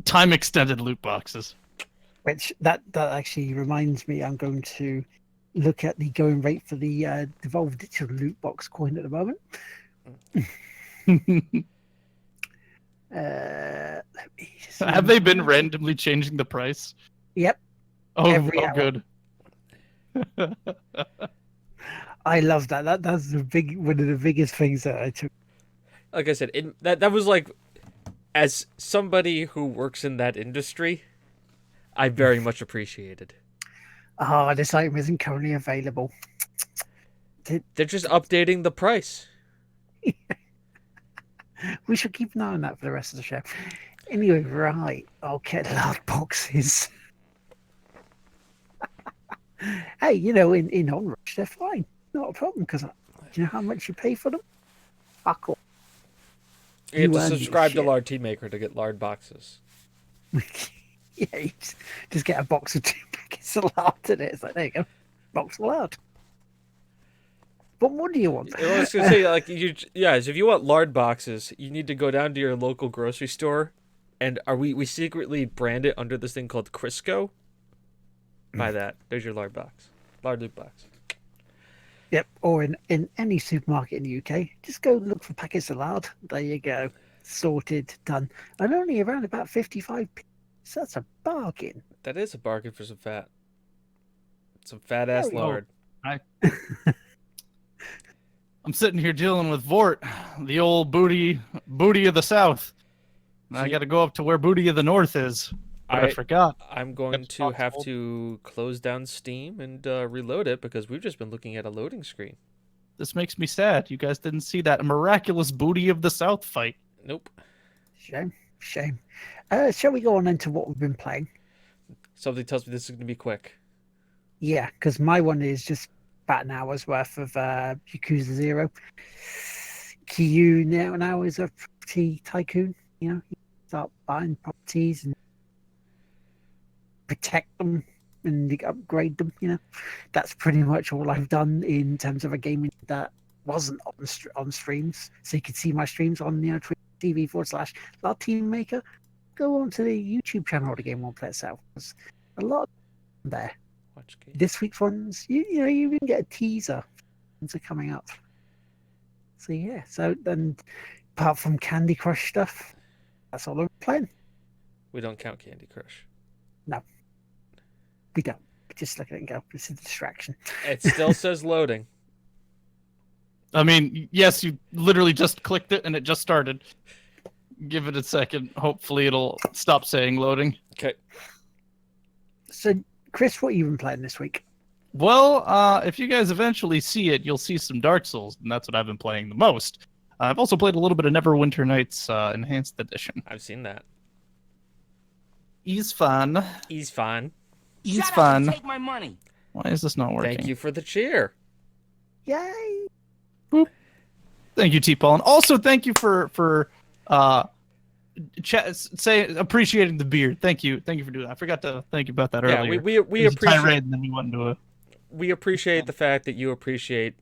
time extended loot boxes. Which that actually reminds me, I'm going to look at the going rate for the Devolved Digital loot box coin at the moment. Let me see. Have they been randomly changing the price? Yep. Oh, Every hour. good. I love that. That's one of the biggest things that I took. Like I said, that was like, as somebody who works in that industry, I very much appreciated. Oh, this item isn't currently available. They're just updating the price. We should keep an eye on that for the rest of the show. Anyway, right. Okay, loud boxes. Hey, in Onrush, they're fine. Not a problem, because do you know how much you pay for them? Fuck all. You have You to earn your subscribe to shit. Lard Tea Maker to get lard boxes. Yeah, you just get a box of 2 packets of lard in it. It's like, there you go. Box of lard. What more do you want? I was gonna say, like, if you want lard boxes, you need to go down to your local grocery store, and we secretly brand it under this thing called Crisco. Buy that. There's your lard box, lard loot box. Yep, or in any supermarket in the UK, just go look for packets of lard. There you go. Sorted, done. And only around about 55p. So that's a bargain. That is a bargain for some fat ass There we go. lard. I'm sitting here dealing with Vort, the old booty of the South. And I See- got to go up to where booty of the North is. But I forgot. I'm going That's to have possible. to close down Steam and reload it because we've just been looking at a loading screen. This makes me sad. You guys didn't see that miraculous booty of the South fight. Nope. Shame. Shall we go on into what we've been playing? Something tells me this is going to be quick. Yeah, because my one is just about an hour's worth of Yakuza 0. Kyu now is a property tycoon. You start buying properties and protect them and upgrade them. That's pretty much all I've done in terms of a game that wasn't on streams. So you can see my streams on twitch.tv/LardTeamMaker. Go on to the YouTube channel of the Game Won't Play Itself. There's a lot there. Watch game. This week's ones, you even get a teaser. Things are coming up. So yeah. So then, apart from Candy Crush stuff, that's all I'm playing. We don't count Candy Crush. We don't. We just look at it and go, it's a distraction. It still says loading. I mean, yes, you literally just clicked it and it just started. Give it a second. Hopefully it'll stop saying loading. Okay. So, Chris, what have you been playing this week? Well, if you guys eventually see it, you'll see some Dark Souls, and that's what I've been playing the most. I've also played a little bit of Neverwinter Nights Enhanced Edition. I've seen that. He's fun. He's fine. He's Shut up fun. and take my money. Why is this not working? Thank you for the cheer. Yay! Thank you, T-Paul. And also thank you for appreciating the beard. Thank you for doing that. I forgot to thank you about that Yeah, earlier. we It was a appreciate tirade, and then we went into a... we appreciate the fact that you appreciate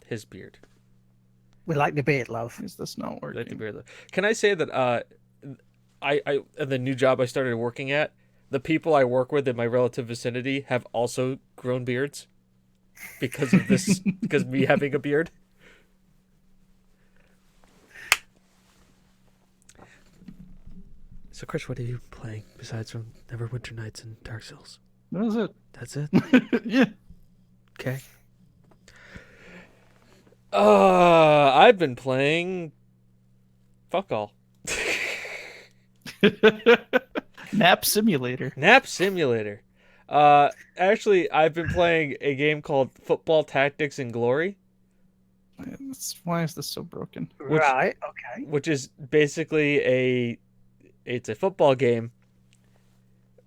his beard. We like the beard, love. Is this not Like the working? beard. Can I say that I at the new job I started working at, the people I work with in my relative vicinity have also grown beards because of this because of me having a beard. So Chris, what are you playing besides from Neverwinter Nights and Dark Souls? That was it. That's it. Yeah. Okay. I've been playing fuck all. Nap Simulator. Nap Simulator. Actually, I've been playing a game called Football Tactics and Glory, Why is this so broken? Right, okay. which is basically it's a football game,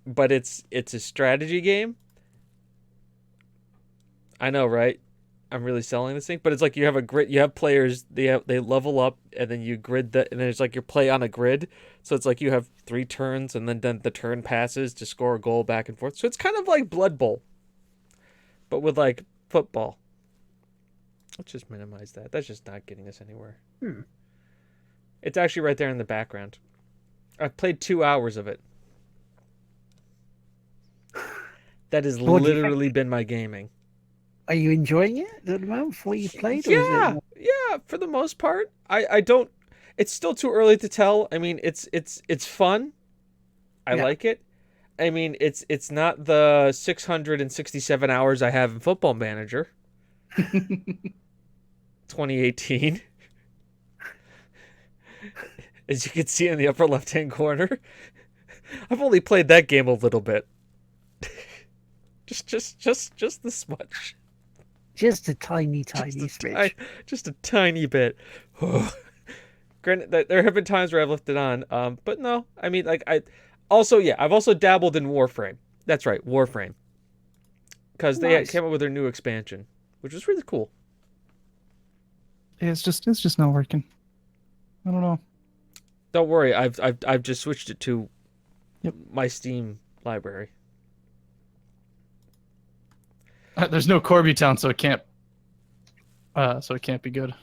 but it's a strategy game. I know, right? I'm really selling this thing, but it's like you have a grid. You have players. They level up, and then you grid that, and then it's like you play on a grid. So it's like you have 3 turns, and then the turn passes to score a goal back and forth. So it's kind of like Blood Bowl, but with like football. Let's just minimize that. That's just not getting us anywhere. It's actually right there in the background. I've played 2 hours of it. That has What do you literally been my gaming. Are you enjoying it at the moment for what you played? Or is it Yeah, more- yeah. For the most part, I don't. It's still too early to tell. I mean, it's fun. I Yeah. like it. I mean, it's not the 667 hours I have in Football Manager. 2018. As you can see in the upper left-hand corner, I've only played that game a little bit. Just this much. Just a tiny smidge. Just a tiny bit. Granted, that there have been times where I've left it on, but no. I mean, like I've also dabbled in Warframe. That's right, Warframe, because they Nice. came up with their new expansion, which was really cool. It's just not working. I don't know. Don't worry, I've just switched it to Yep. my Steam library. There's no Corby Town, so it can't. So it can't be good.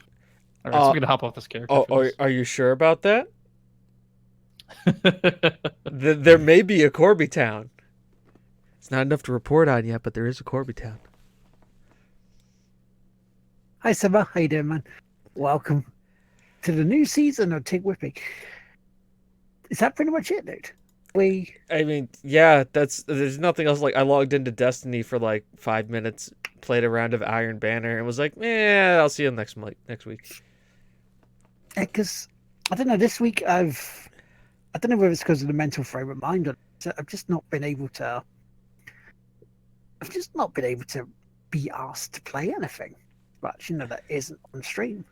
All right, so we're gonna hop off this character. Oh, for are you sure about that? this. There may be a Corby Town. It's not enough to report on yet, but there is a Corby Town. Hi, Summer. How you doing, man? Welcome to the new season of Tig Whipping. Is that pretty much it, dude? I mean, yeah, there's nothing else. Like, I logged into Destiny for like 5 minutes, played a round of Iron Banner, and was like, I'll see you next week. Because I don't know. This week I don't know whether it's because of the mental frame of mind or I've just not been able to. I've just not been able to be asked to play anything much, that isn't on stream.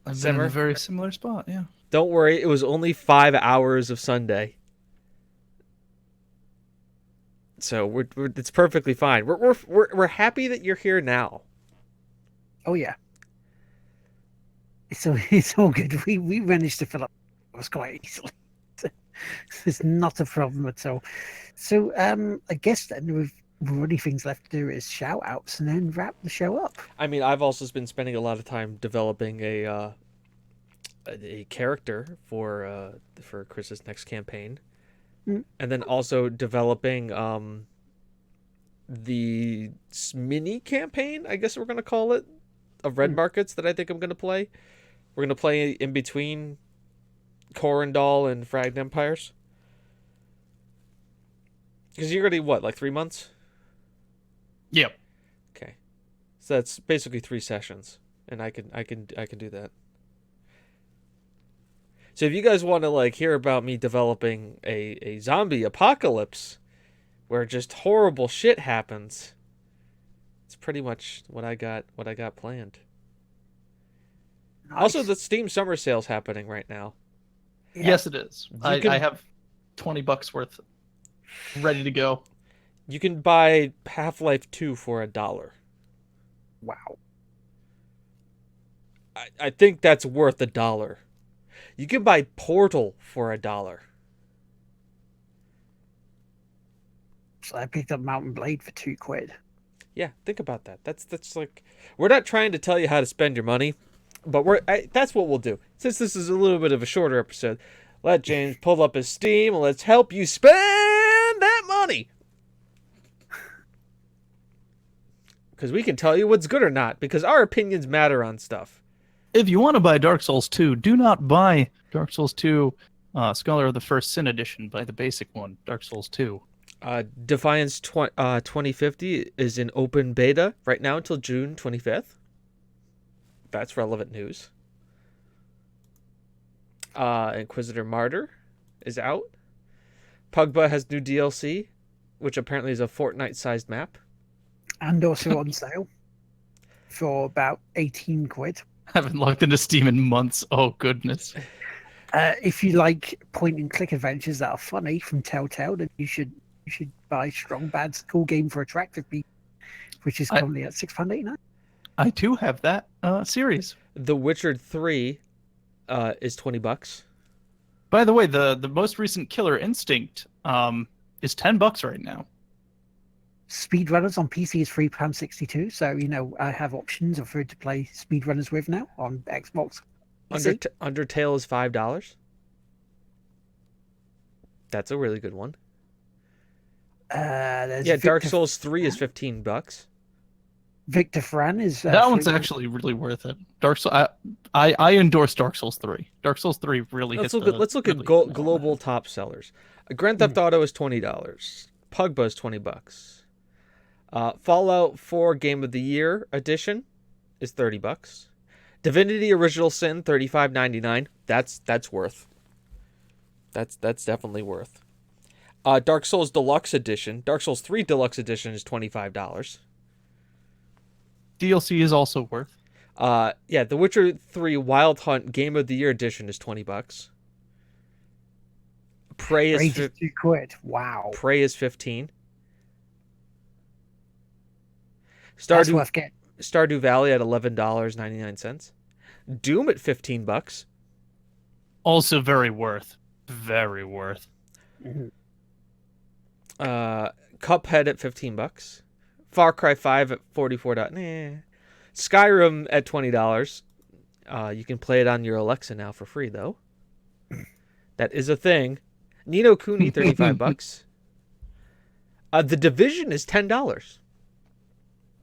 I've been in Simmer? a very similar spot. Yeah. Don't worry, it was only 5 hours of Sunday, so it's perfectly fine. We're happy that you're here now. Oh yeah. It's all good. We managed to fill up hours quite easily. It's not a problem at all. So I guess then we've only things left to do is shout outs and then wrap the show up. I mean, I've also been spending a lot of time developing a character for Chris's next campaign, and then also developing the mini campaign, I guess we're gonna call it, of Red Markets that I think I'm gonna play. We're gonna play in between Corindal and Fragged Empires. Because you're gonna what, like 3 months? Yep. Okay, so that's basically 3 sessions, and I can do that. So if you guys want to like hear about me developing a zombie apocalypse where just horrible shit happens, it's pretty much what I got planned. Nice. Also, the Steam summer sale's happening right now. Yeah. Yes, it is. I can- have $20 worth ready to go. You can buy Half-Life 2 for $1. Wow. I think that's worth $1. You can buy Portal for $1. So I picked up Mountain Blade for £2. Yeah, think about that. That's like, we're not trying to tell you how to spend your money, but that's what we'll do. Since this is a little bit of a shorter episode, let James pull up his Steam and let's help you spend that money. Because we can tell you what's good or not, because our opinions matter on stuff. If you want to buy Dark Souls 2, do not buy Dark Souls 2 Scholar of the First Sin Edition. Buy the basic one, Dark Souls 2. Defiance 2050 is in open beta right now until June 25th. That's relevant news. Inquisitor Martyr is out. Pugba has new DLC, which apparently is a Fortnite-sized map. And also on sale for about £18. I haven't logged into Steam in months. Oh, goodness. If you like point and click adventures that are funny from Telltale, then you should buy Strong Bad's Cool Game for Attractive People, which is currently at £6.89. I too have that series. The Witcher 3 is $20. By the way, the most recent Killer Instinct is $10 right now. Speedrunners on PC is £3.62. So I have options of who to play speedrunners with now on Xbox. Undertale is $5. That's a really good one. There's Yeah, Dark Victor- Souls 3 is $15. Victor Fran is That one's free- actually really worth it. Dark Souls. I endorse Dark Souls 3. Dark Souls 3 really. Let's hit look at really global top sellers. Grand Theft Auto is $20. Pugba is $20. Fallout 4 Game of the Year edition is $30. Divinity Original Sin $35.99. That's worth. That's definitely worth. Dark Souls Deluxe Edition. Dark Souls 3 Deluxe Edition is $25. DLC is also worth. Yeah, The Witcher 3 Wild Hunt Game of the Year Edition is $20. Prey is Rage is £2. Wow. Prey is 15. That's worth getting. Stardew Valley at $11.99. Doom at $15. Also very worth. Very worth. Mhm. Cuphead at $15. Far Cry 5 at $44. Skyrim at $20. You can play it on your Alexa now for free though. That is a thing. Nino Kuni $35. The Division is $10.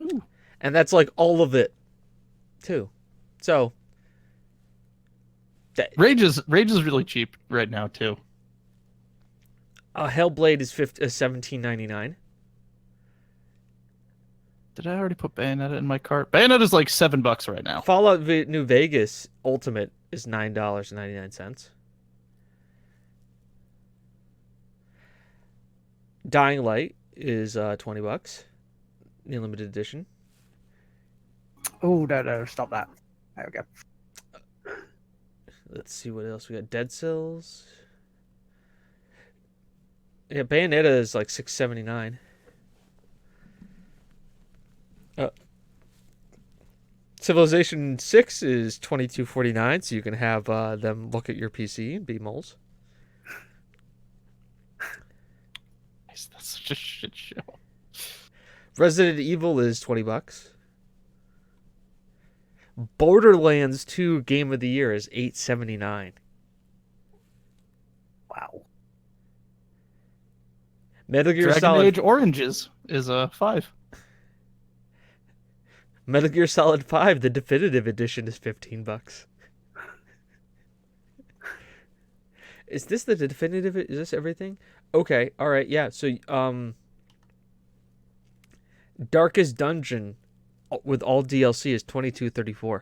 Ooh. And that's like all of it too. So Rage is really cheap right now too. Hellblade is $17.99. Did I already put Bayonetta in my cart? Bayonetta is like $7 right now. Fallout New Vegas Ultimate is $9.99. Dying Light is $20. The limited edition. Oh, no, stop that. There we go. Let's see what else we got. Dead Cells. Yeah, Bayonetta is like $6.79. Civilization 6 is $22.49, so you can have them look at your PC and be moles. That's such a shit show. Resident Evil is $20. Borderlands 2 Game of the Year is $8.79. Wow. Metal Gear Dragon Solid Age Oranges is a $5. Metal Gear Solid 5, the definitive edition, is $15. Is this the definitive? Is this everything? Okay, all right, yeah. So, Darkest Dungeon with all DLC is $22.34.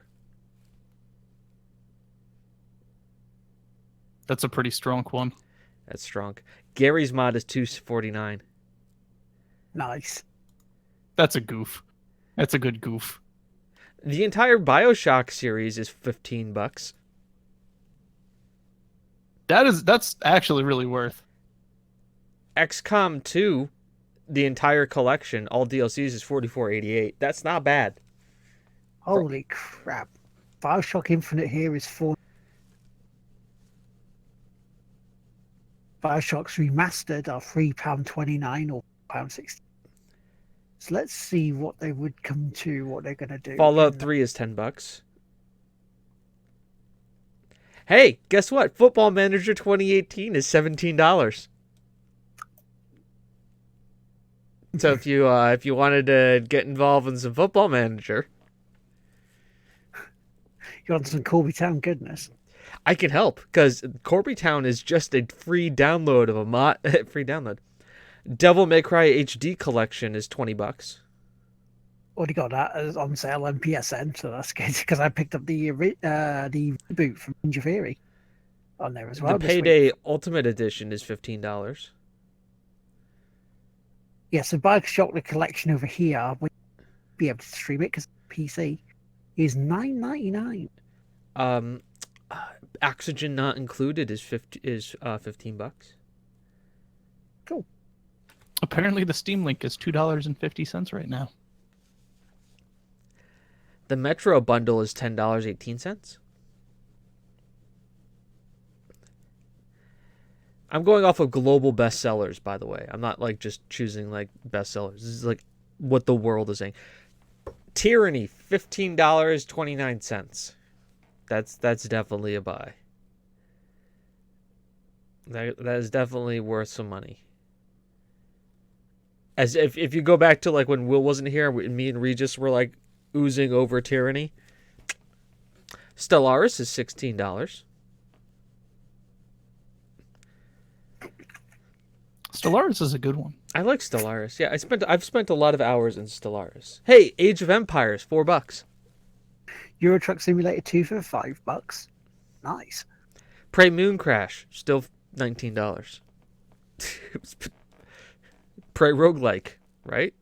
That's a pretty strong one. That's strong. Gary's Mod is $2.49. Nice. That's a goof. That's a good goof. The entire BioShock series is $15. That's actually really worth. XCOM 2, the entire collection, all DLCs is $44.88. That's not bad. Holy crap. Bioshock Infinite here is $4. Bioshock's Remastered are £3.29 or £6.60. So let's see what they would come to, what they're going to do. Fallout 3 is $10. Hey, guess what? Football Manager 2018 is $17. So if you wanted to get involved in some Football Manager, You want some Corby Town goodness? I can help because Corby Town is just a free download of a mod. Free download. Devil May Cry HD collection is $20. Already got that as on sale on PSN, so that's good because I picked up the reboot from Ninja Theory on there as well. The this week. Payday Ultimate Edition is $15. Yeah, so Bioshock the collection over here, we'll be able to stream it because PC is $9.99. Oxygen Not Included is $15. Cool. Apparently the Steam link is $2.50 right now. The Metro bundle is $10.18. I'm going off of global bestsellers, by the way. I'm not like just choosing like bestsellers. This is like what the world is saying. Tyranny, $15.29. That's definitely a buy. That is definitely worth some money. As if you go back to like when Will wasn't here, me and Regis were like oozing over Tyranny. Stellaris is $16. Stellaris is a good one. I like Stellaris. Yeah, I've spent a lot of hours in Stellaris. Hey, Age of Empires, $4. Euro Truck Simulator 2 for $5. Nice. Prey Moon Crash, still $19. It was Prey roguelike, right?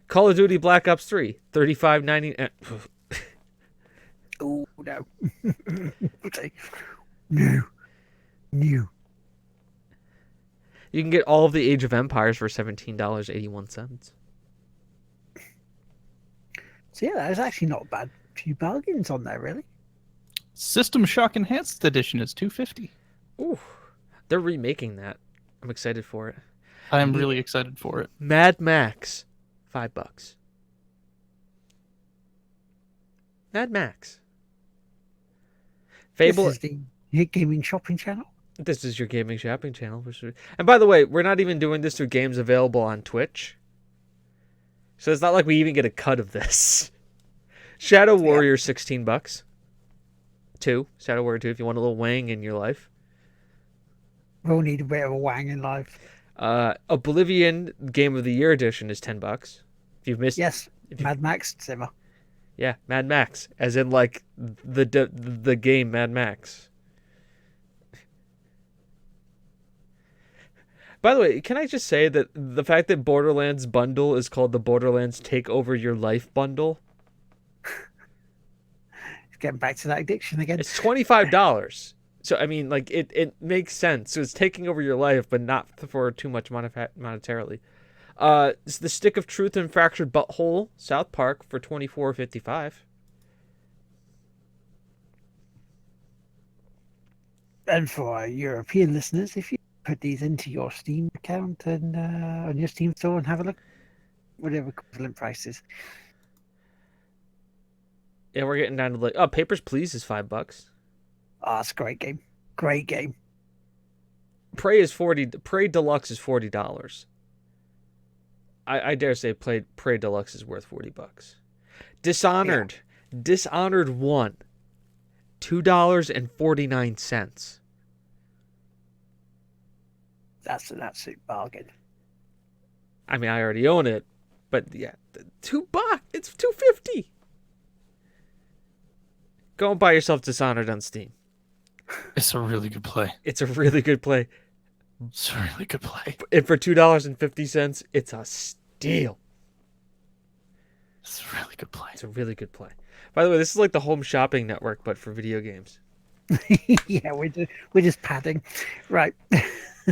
Call of Duty Black Ops 3, $35.99. Oh no. Okay. No. No. You can get all of the Age of Empires for $17.81. So yeah, that's actually not a bad few bargains on there, really. System Shock Enhanced Edition is $250. Ooh, they're remaking that. I'm excited for it. I am really excited for it. Mad Max, $5. Mad Max. Fable. This is the gaming shopping channel. This is your gaming shopping channel. And by the way, we're not even doing this through games available on Twitch. So it's not like we even get a cut of this. Shadow Warrior, $16. 2. Shadow Warrior 2 if you want a little wang in your life. We'll need a bit of a wang in life. Oblivion Game of the Year edition is $10. If you've missed, Yes, if you- Mad Max Zimmer. yeah, Mad Max, as in like the game Mad Max. By the way, can I just say that the fact that Borderlands bundle is called the Borderlands Take Over Your Life bundle? Getting back to that addiction again. It's $25. So I mean, like it makes sense. So it's taking over your life, but not for too much monetarily. It's the Stick of Truth and Fractured Butthole, South Park for $24.55. And for our European listeners, if you put these into your Steam account and on your Steam store and have a look, whatever equivalent prices. Yeah, we're getting down to like Papers, Please is $5. Oh, it's a great game. Great game. Prey is $40. Prey Deluxe is $40. I dare say Prey Deluxe is worth $40. Dishonored. Dishonored 1. $2.49. That's an absolute bargain. I mean, I already own it, but yeah, $2. It's $2.50. Go and buy yourself Dishonored on Steam. It's a really good play. It's a really good play. It's a really good play. And for $2.50, it's a steal. It's a really good play. It's a really good play. By the way, this is like the Home Shopping Network, but for video games. Yeah, we're just padding. Right.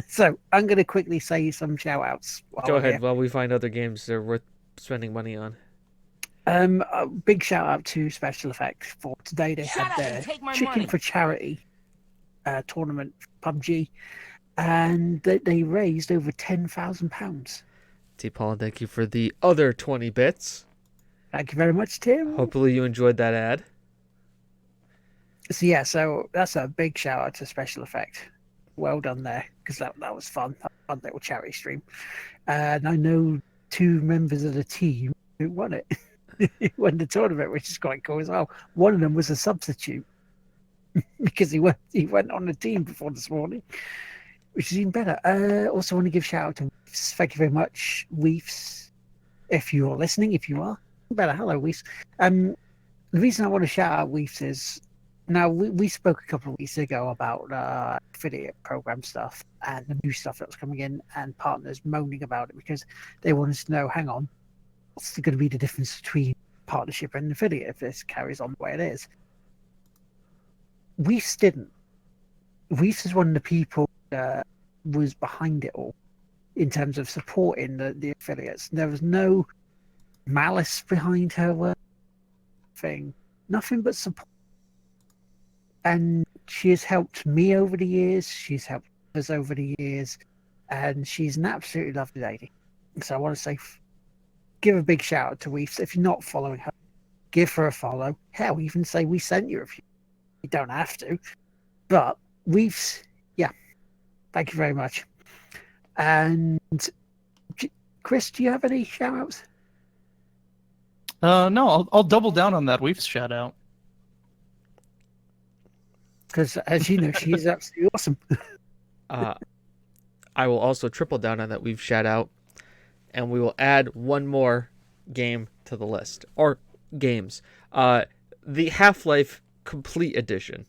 So I'm going to quickly say some shout outs. Go ahead while we find other games that are worth spending money on. A big shout out to Special Effects for today. They Shut had up and their take my Chicken money. for Charity tournament for PUBG, and they raised over £10,000. T. Paul, thank you for the other 20 bits. Thank you very much, Tim. Hopefully you enjoyed that ad. So yeah, so that's a big shout out to Special Effect. Well done there, because that was fun. A fun little charity stream. And I know 2 members of the team who won it. Won the tournament, which is quite cool as well. One of them was a substitute because he went on the team before this morning, which is even better. Also want to give shout out to Weefs. Thank you very much, Weefs. If you're listening, if you are, better. Hello, Weefs. The reason I want to shout out Weefs is now we spoke a couple of weeks ago about affiliate program stuff and the new stuff that was coming in, and partners moaning about it because they wanted to know, hang on, what's going to be the difference between partnership and affiliate if this carries on the way it is? Weefs didn't. Weefs is one of the people that was behind it all in terms of supporting the affiliates. There was no malice behind her work thing, nothing but support. And she has helped me over the years. She's helped us over the years, and she's an absolutely lovely lady. So I want to say, give a big shout out to Weefs. If you're not following her, give her a follow. Hell, even say we sent you a few. You don't have to, but Weefs, yeah, thank you very much. And Chris, do you have any shout outs? No, I'll double down on that Weefs shout out. Because as you know, she is absolutely awesome. I will also triple down on that we've shout out, and we will add one more game to the list, or games. The Half-Life Complete Edition.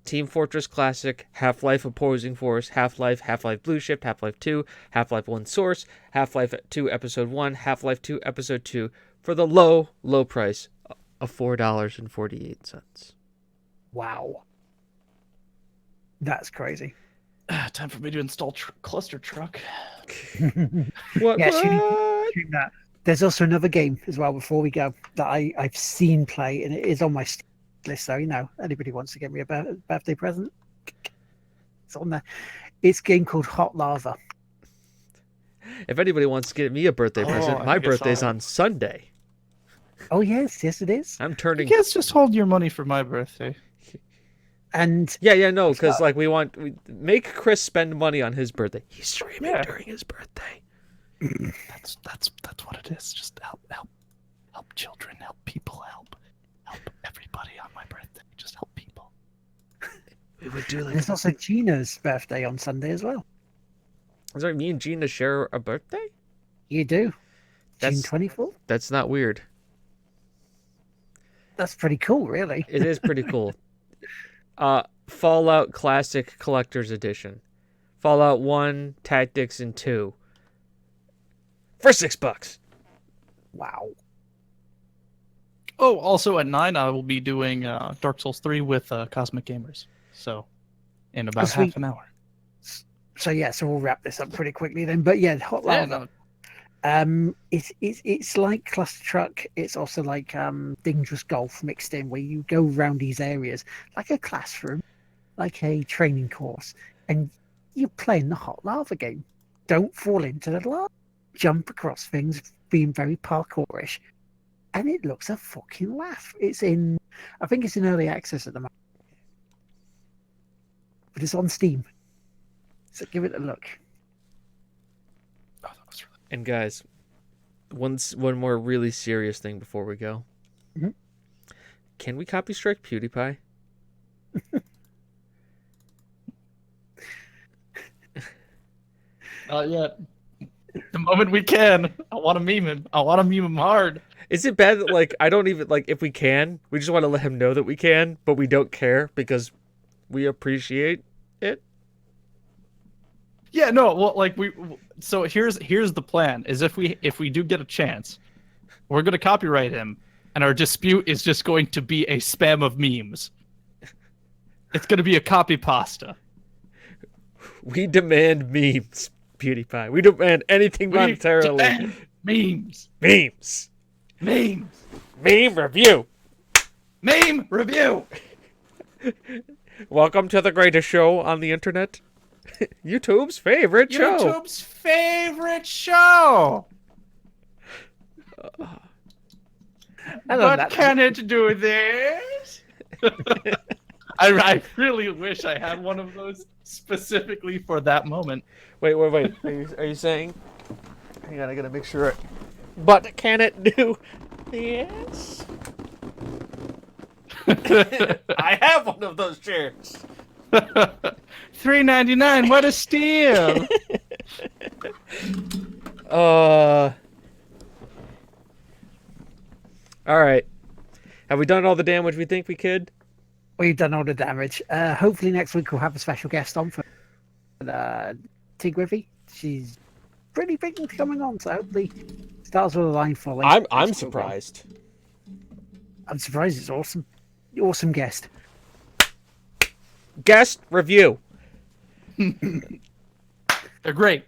Team Fortress Classic, Half-Life Opposing Force, Half-Life, Half-Life Blue Shift, Half-Life 2, Half-Life 1 Source, Half-Life 2 Episode 1, Half-Life 2 Episode 2 for the low, low price of $4.48. Wow. That's crazy. Time for me to install Cluster Truck. What? Yeah, what? shooting that. There's also another game as well before we go that I've seen play, and it is on my Steam list. So, anybody wants to get me a birthday present, it's on there. It's a game called Hot Lava. If anybody wants to get me a birthday present, I my think I saw birthday's that. on Sunday. Oh, yes, it is. I'm You turning. guys just hold your money for my birthday. And Yeah, no, because like we make Chris spend money on his birthday. He's streaming Yeah. during his birthday. That's what it is. Just help children, help people, help everybody on my birthday. Just help people. We would do like. there's also Gina's birthday on Sunday as well. Sorry, me and Gina share a birthday? You do. That's- June 24th. That's not weird. That's pretty cool, really. It is pretty cool. Fallout Classic Collector's Edition. Fallout 1, Tactics, and 2. For $6. Wow. Oh, also at 9, I will be doing Dark Souls 3 with Cosmic Gamers. So, in about sweet. half an hour. So we'll wrap this up pretty quickly then. But yeah, Hot Lava. It's like Cluster Truck. It's also like Dangerous Golf mixed in, where you go around these areas like a classroom, like a training course, and you're playing the Hot Lava game. Don't fall into the lava. Jump across things, being very parkourish, and it looks a fucking laugh. I think it's in early access at the moment, but it's on Steam. So give it a look. Oh, that was really... And guys, one more really serious thing before we go. Mhm. Can we copy strike PewDiePie? Not yet. The moment we can, I want to meme him. I want to meme him hard. Is it bad that like I don't even like if we can, we just want to let him know that we can, but we don't care because we appreciate it? Yeah, no, well, like so here's the plan: is if we do get a chance, we're gonna copyright him, and our dispute is just going to be a spam of memes. It's gonna be a copy pasta. We demand memes, PewDiePie. We demand anything monetarily. Demand memes, Memes. memes, Meme review. meme review. Welcome to the greatest show on the internet. YouTube's favorite show. YouTube's favorite show. But can it do this? I really wish I had one of those specifically for that moment. Wait. Are you saying? Hang on, I gotta make sure. But can it do this? I have one of those chairs. $3.99. What a steal! All right. Have we done all the damage we think we could? We've done all the damage. Hopefully next week we'll have a special guest on for Tigriffy. She's pretty big into coming on, so hopefully starts with a line fully. I'm surprised. I'm surprised. It's awesome. Awesome guest. Guest review. They're great.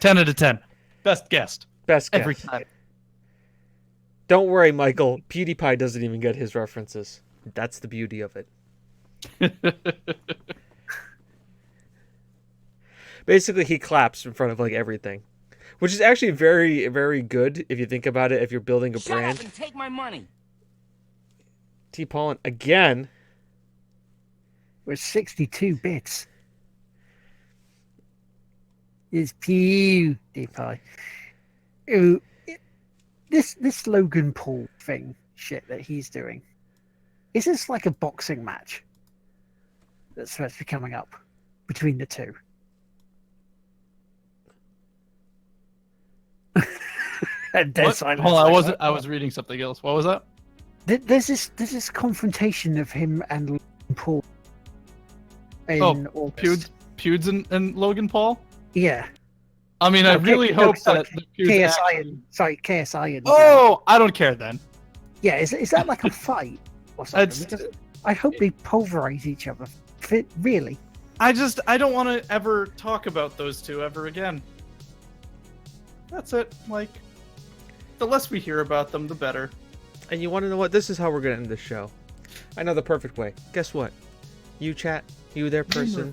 10 out of 10. Best guest. Best guest. Every time. Don't worry, Michael. PewDiePie doesn't even get his references. That's the beauty of it. Basically, he claps in front of like everything, which is actually very, very good if you think about it. If you're building a brand. Shut up and take my money. T. Paulin again. With 62 bits. Is PewDiePie. Ooh, this Logan Paul thing shit that he's doing. Is this like a boxing match that's supposed to be coming up between the two? And dead What? silence. Hold on, Like, I was reading something else. What was that? There's this confrontation of him and Logan Paul in Oh, August. Pewds and Logan Paul. Yeah. I mean, I No, really no, hope sorry, that the Pewds KSI actually- and KSI and Oh, I don't care then. yeah, is that like a fight or something? It's- Because I hope they pulverize each other. Really? I don't want to ever talk about those two ever again. That's it. Like, the less we hear about them, the better. And you want to know what? This is how we're going to end the show. I know the perfect way. Guess what? You chat, you there person,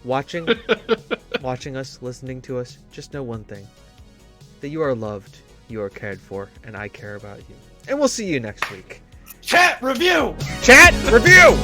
watching us, listening to us, just know one thing. That you are loved, you are cared for, and I care about you. And we'll see you next week. Chat review. Chat review!